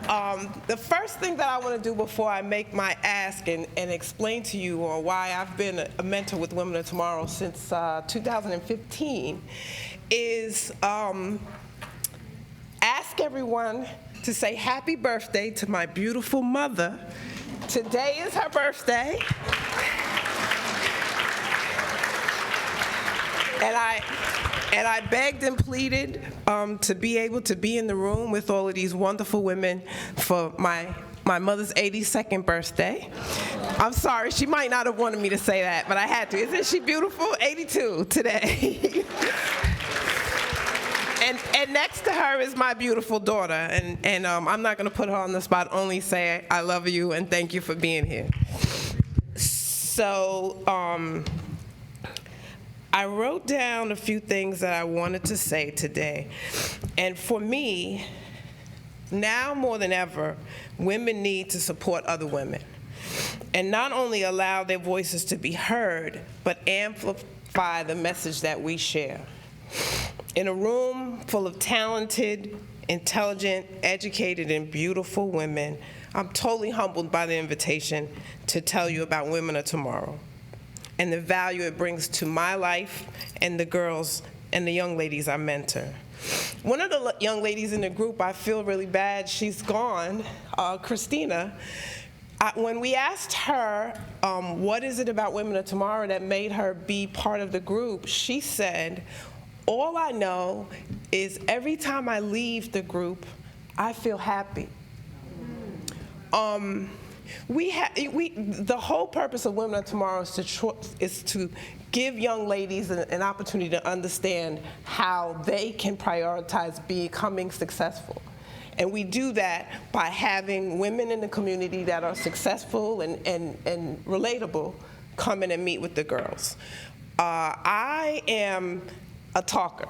the first thing that I want to do before I make my ask and explain to you why I've been a mentor with Women of Tomorrow since 2015 is ask everyone to say happy birthday to my beautiful mother. Today is her birthday. And I begged and pleaded to be able to be in the room with all of these wonderful women for my mother's 82nd birthday. I'm sorry, she might not have wanted me to say that, but I had to. Isn't she beautiful? 82 today. And next to her is my beautiful daughter, and I'm not going to put her on the spot, only say I love you and thank you for being here. So I wrote down a few things that I wanted to say today. And for me, now more than ever, women need to support other women and not only allow their voices to be heard, but amplify the message that we share. In a room full of talented, intelligent, educated, and beautiful women, I'm totally humbled by the invitation to tell you about Women of Tomorrow and the value it brings to my life and the girls and the young ladies I mentor. One of the young ladies in the group, I feel really bad, she's gone, Christina. When we asked her, what is it about Women of Tomorrow that made her be part of the group, she said, all I know is every time I leave the group, I feel happy. The whole purpose of Women of Tomorrow is to give young ladies an opportunity to understand how they can prioritize becoming successful. And we do that by having women in the community that are successful and relatable come in and meet with the girls. I am a talker.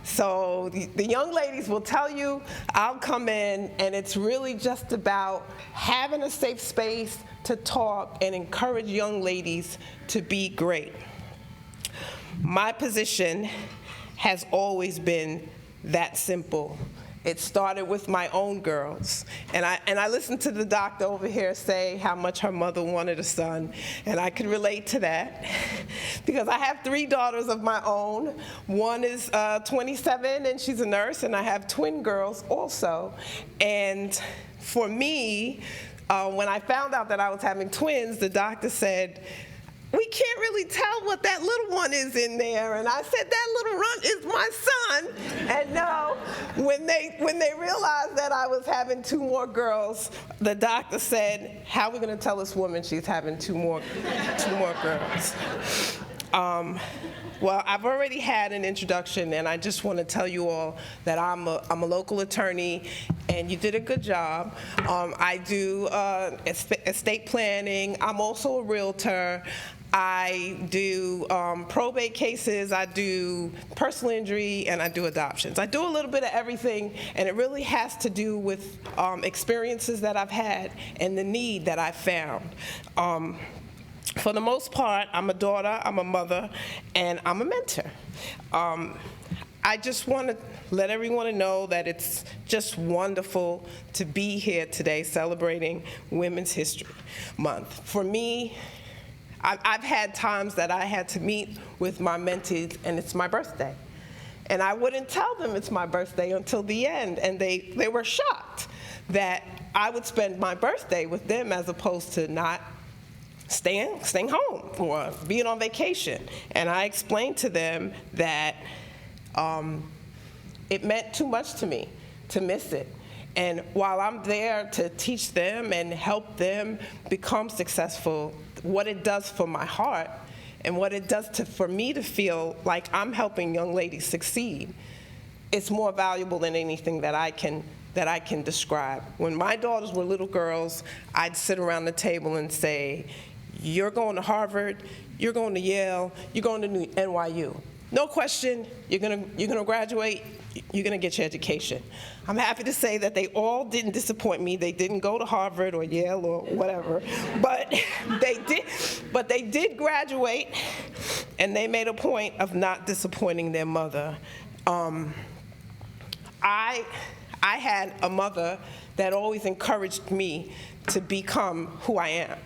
So the young ladies will tell you, I'll come in, and it's really just about having a safe space to talk and encourage young ladies to be great. My position has always been that simple. It started with my own girls. And I listened to the doctor over here say how much her mother wanted a son, and I could relate to that because I have 3 daughters of my own. One is 27, and she's a nurse, and I have twin girls also. And for me, when I found out that I was having twins, the doctor said, we can't really tell what that little one is in there. And I said, that little runt is my son. And no, when they realized that I was having 2 more girls, the doctor said, how are we gonna tell this woman she's having two more girls? Well, I've already had an introduction, and I just want to tell you all that I'm a local attorney, and you did a good job. I do estate planning. I'm also a realtor. I do probate cases, I do personal injury, and I do adoptions. I do a little bit of everything, and it really has to do with experiences that I've had and the need that I've found. For the most part, I'm a daughter, I'm a mother, and I'm a mentor. I just want to let everyone know that it's just wonderful to be here today celebrating Women's History Month. For me, I've had times that I had to meet with my mentees, and it's my birthday. And I wouldn't tell them it's my birthday until the end, and they were shocked that I would spend my birthday with them as opposed to not staying home or being on vacation. And I explained to them that it meant too much to me to miss it. And while I'm there to teach them and help them become successful, what it does for my heart and what it does for me to feel like I'm helping young ladies succeed, it's more valuable than anything that I can describe. When my daughters were little girls, I'd sit around the table and say, you're going to Harvard, you're going to Yale, you're going to NYU. No question, you're gonna graduate, you're gonna get your education. I'm happy to say that they all didn't disappoint me. They didn't go to Harvard or Yale or whatever, but they did graduate, and they made a point of not disappointing their mother. I had a mother that always encouraged me to become who I am.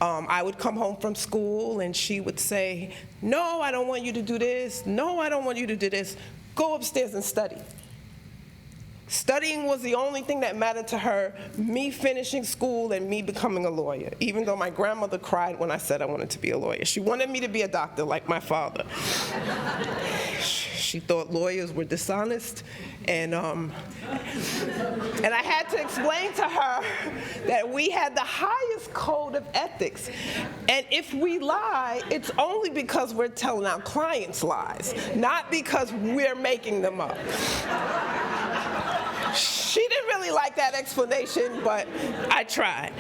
I would come home from school, and she would say, no, I don't want you to do this. No, I don't want you to do this. Go upstairs and study. Studying was the only thing that mattered to her, me finishing school and me becoming a lawyer, even though my grandmother cried when I said I wanted to be a lawyer. She wanted me to be a doctor like my father. She thought lawyers were dishonest, and I had to explain to her that we had the highest code of ethics, and if we lie, it's only because we're telling our clients lies, not because we're making them up. She didn't really like that explanation, but I tried.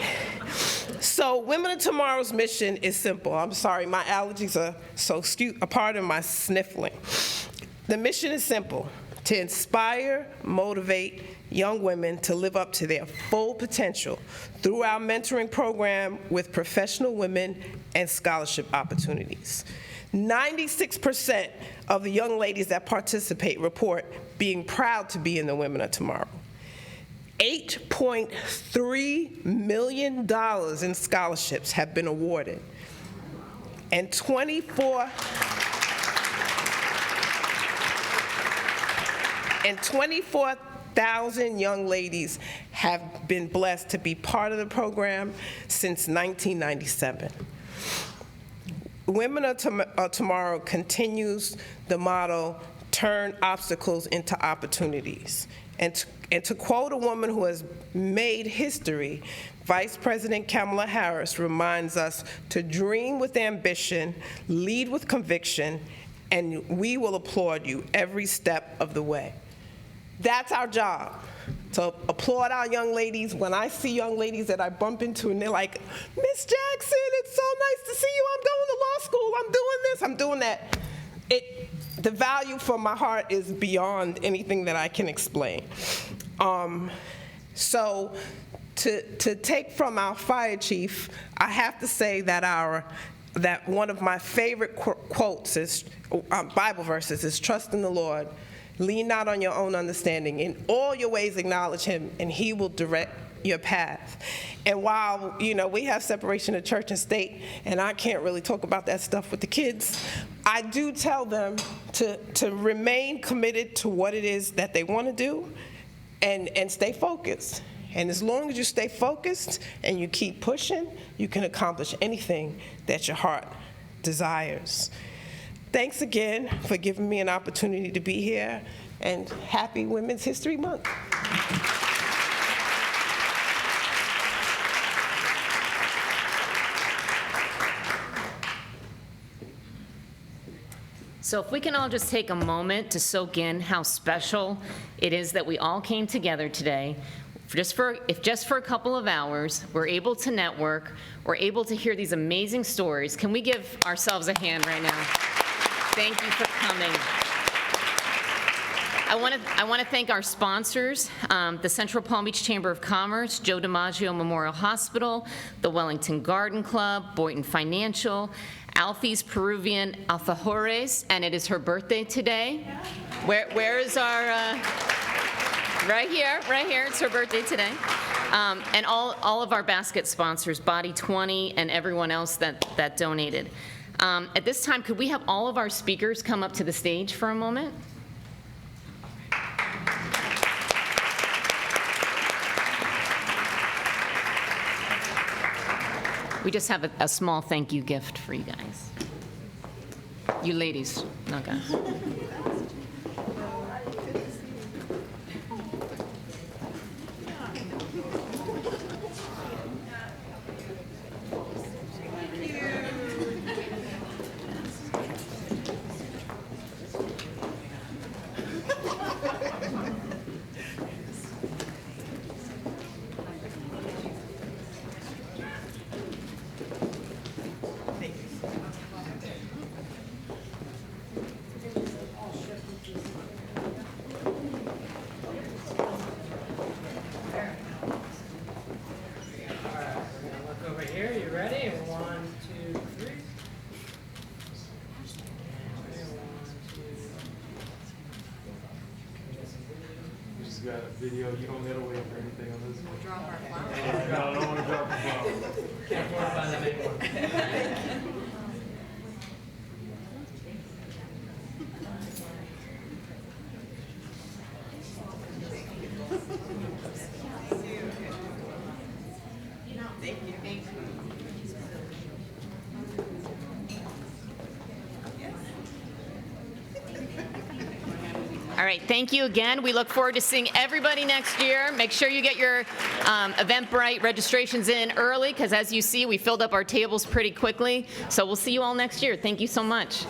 So Women of Tomorrow's mission is simple. I'm sorry, my allergies are so a part of my sniffling. The mission is simple: to inspire, motivate young women to live up to their full potential through our mentoring program with professional women and scholarship opportunities. 96% of the young ladies that participate report being proud to be in the Women of Tomorrow. $8.3 million in scholarships have been awarded, and 24,000 young ladies have been blessed to be part of the program since 1997. Women of Tomorrow continues the motto, turn obstacles into opportunities. And to quote a woman who has made history, Vice President Kamala Harris reminds us to dream with ambition, lead with conviction, and we will applaud you every step of the way. That's our job. to applaud our young ladies. When I see young ladies that I bump into and they're like, Miss Jackson, it's so nice to see you. I'm going to law school. I'm doing this. I'm doing that. The value for my heart is beyond anything that I can explain. So to take from our fire chief, I have to say that that one of my favorite quotes is Bible verses is trust in the Lord. Lean not on your own understanding. In all your ways acknowledge him, and he will direct your path. And while, we have separation of church and state, and I can't really talk about that stuff with the kids, I do tell them to remain committed to what it is that they want to do and stay focused. And as long as you stay focused and you keep pushing, you can accomplish anything that your heart desires. Thanks again for giving me an opportunity to be here, and happy Women's History Month. So if we can all just take a moment to soak in how special it is that we all came together today, if just for a couple of hours, we're able to network, we're able to hear these amazing stories. Can we give ourselves a hand right now? Thank you for coming. I want to thank our sponsors, the Central Palm Beach Chamber of Commerce, Joe DiMaggio Memorial Hospital, the Wellington Garden Club, Boynton Financial, Alfie's Peruvian Alfajores, and it is her birthday today. Where is our, right here, it's her birthday today. And all of our basket sponsors, Body 20, and everyone else that donated. At this time, could we have all of our speakers come up to the stage for a moment? We just have a small thank you gift for you guys. You ladies, not guys. Got a video. You don't gotta wait for anything on this one. Drop our flowers. No, I don't want to drop the flower. Can't afford to find that anymore. All right, thank you again. We look forward to seeing everybody next year. Make sure you get your Eventbrite registrations in early, because as you see, we filled up our tables pretty quickly. So we'll see you all next year. Thank you so much.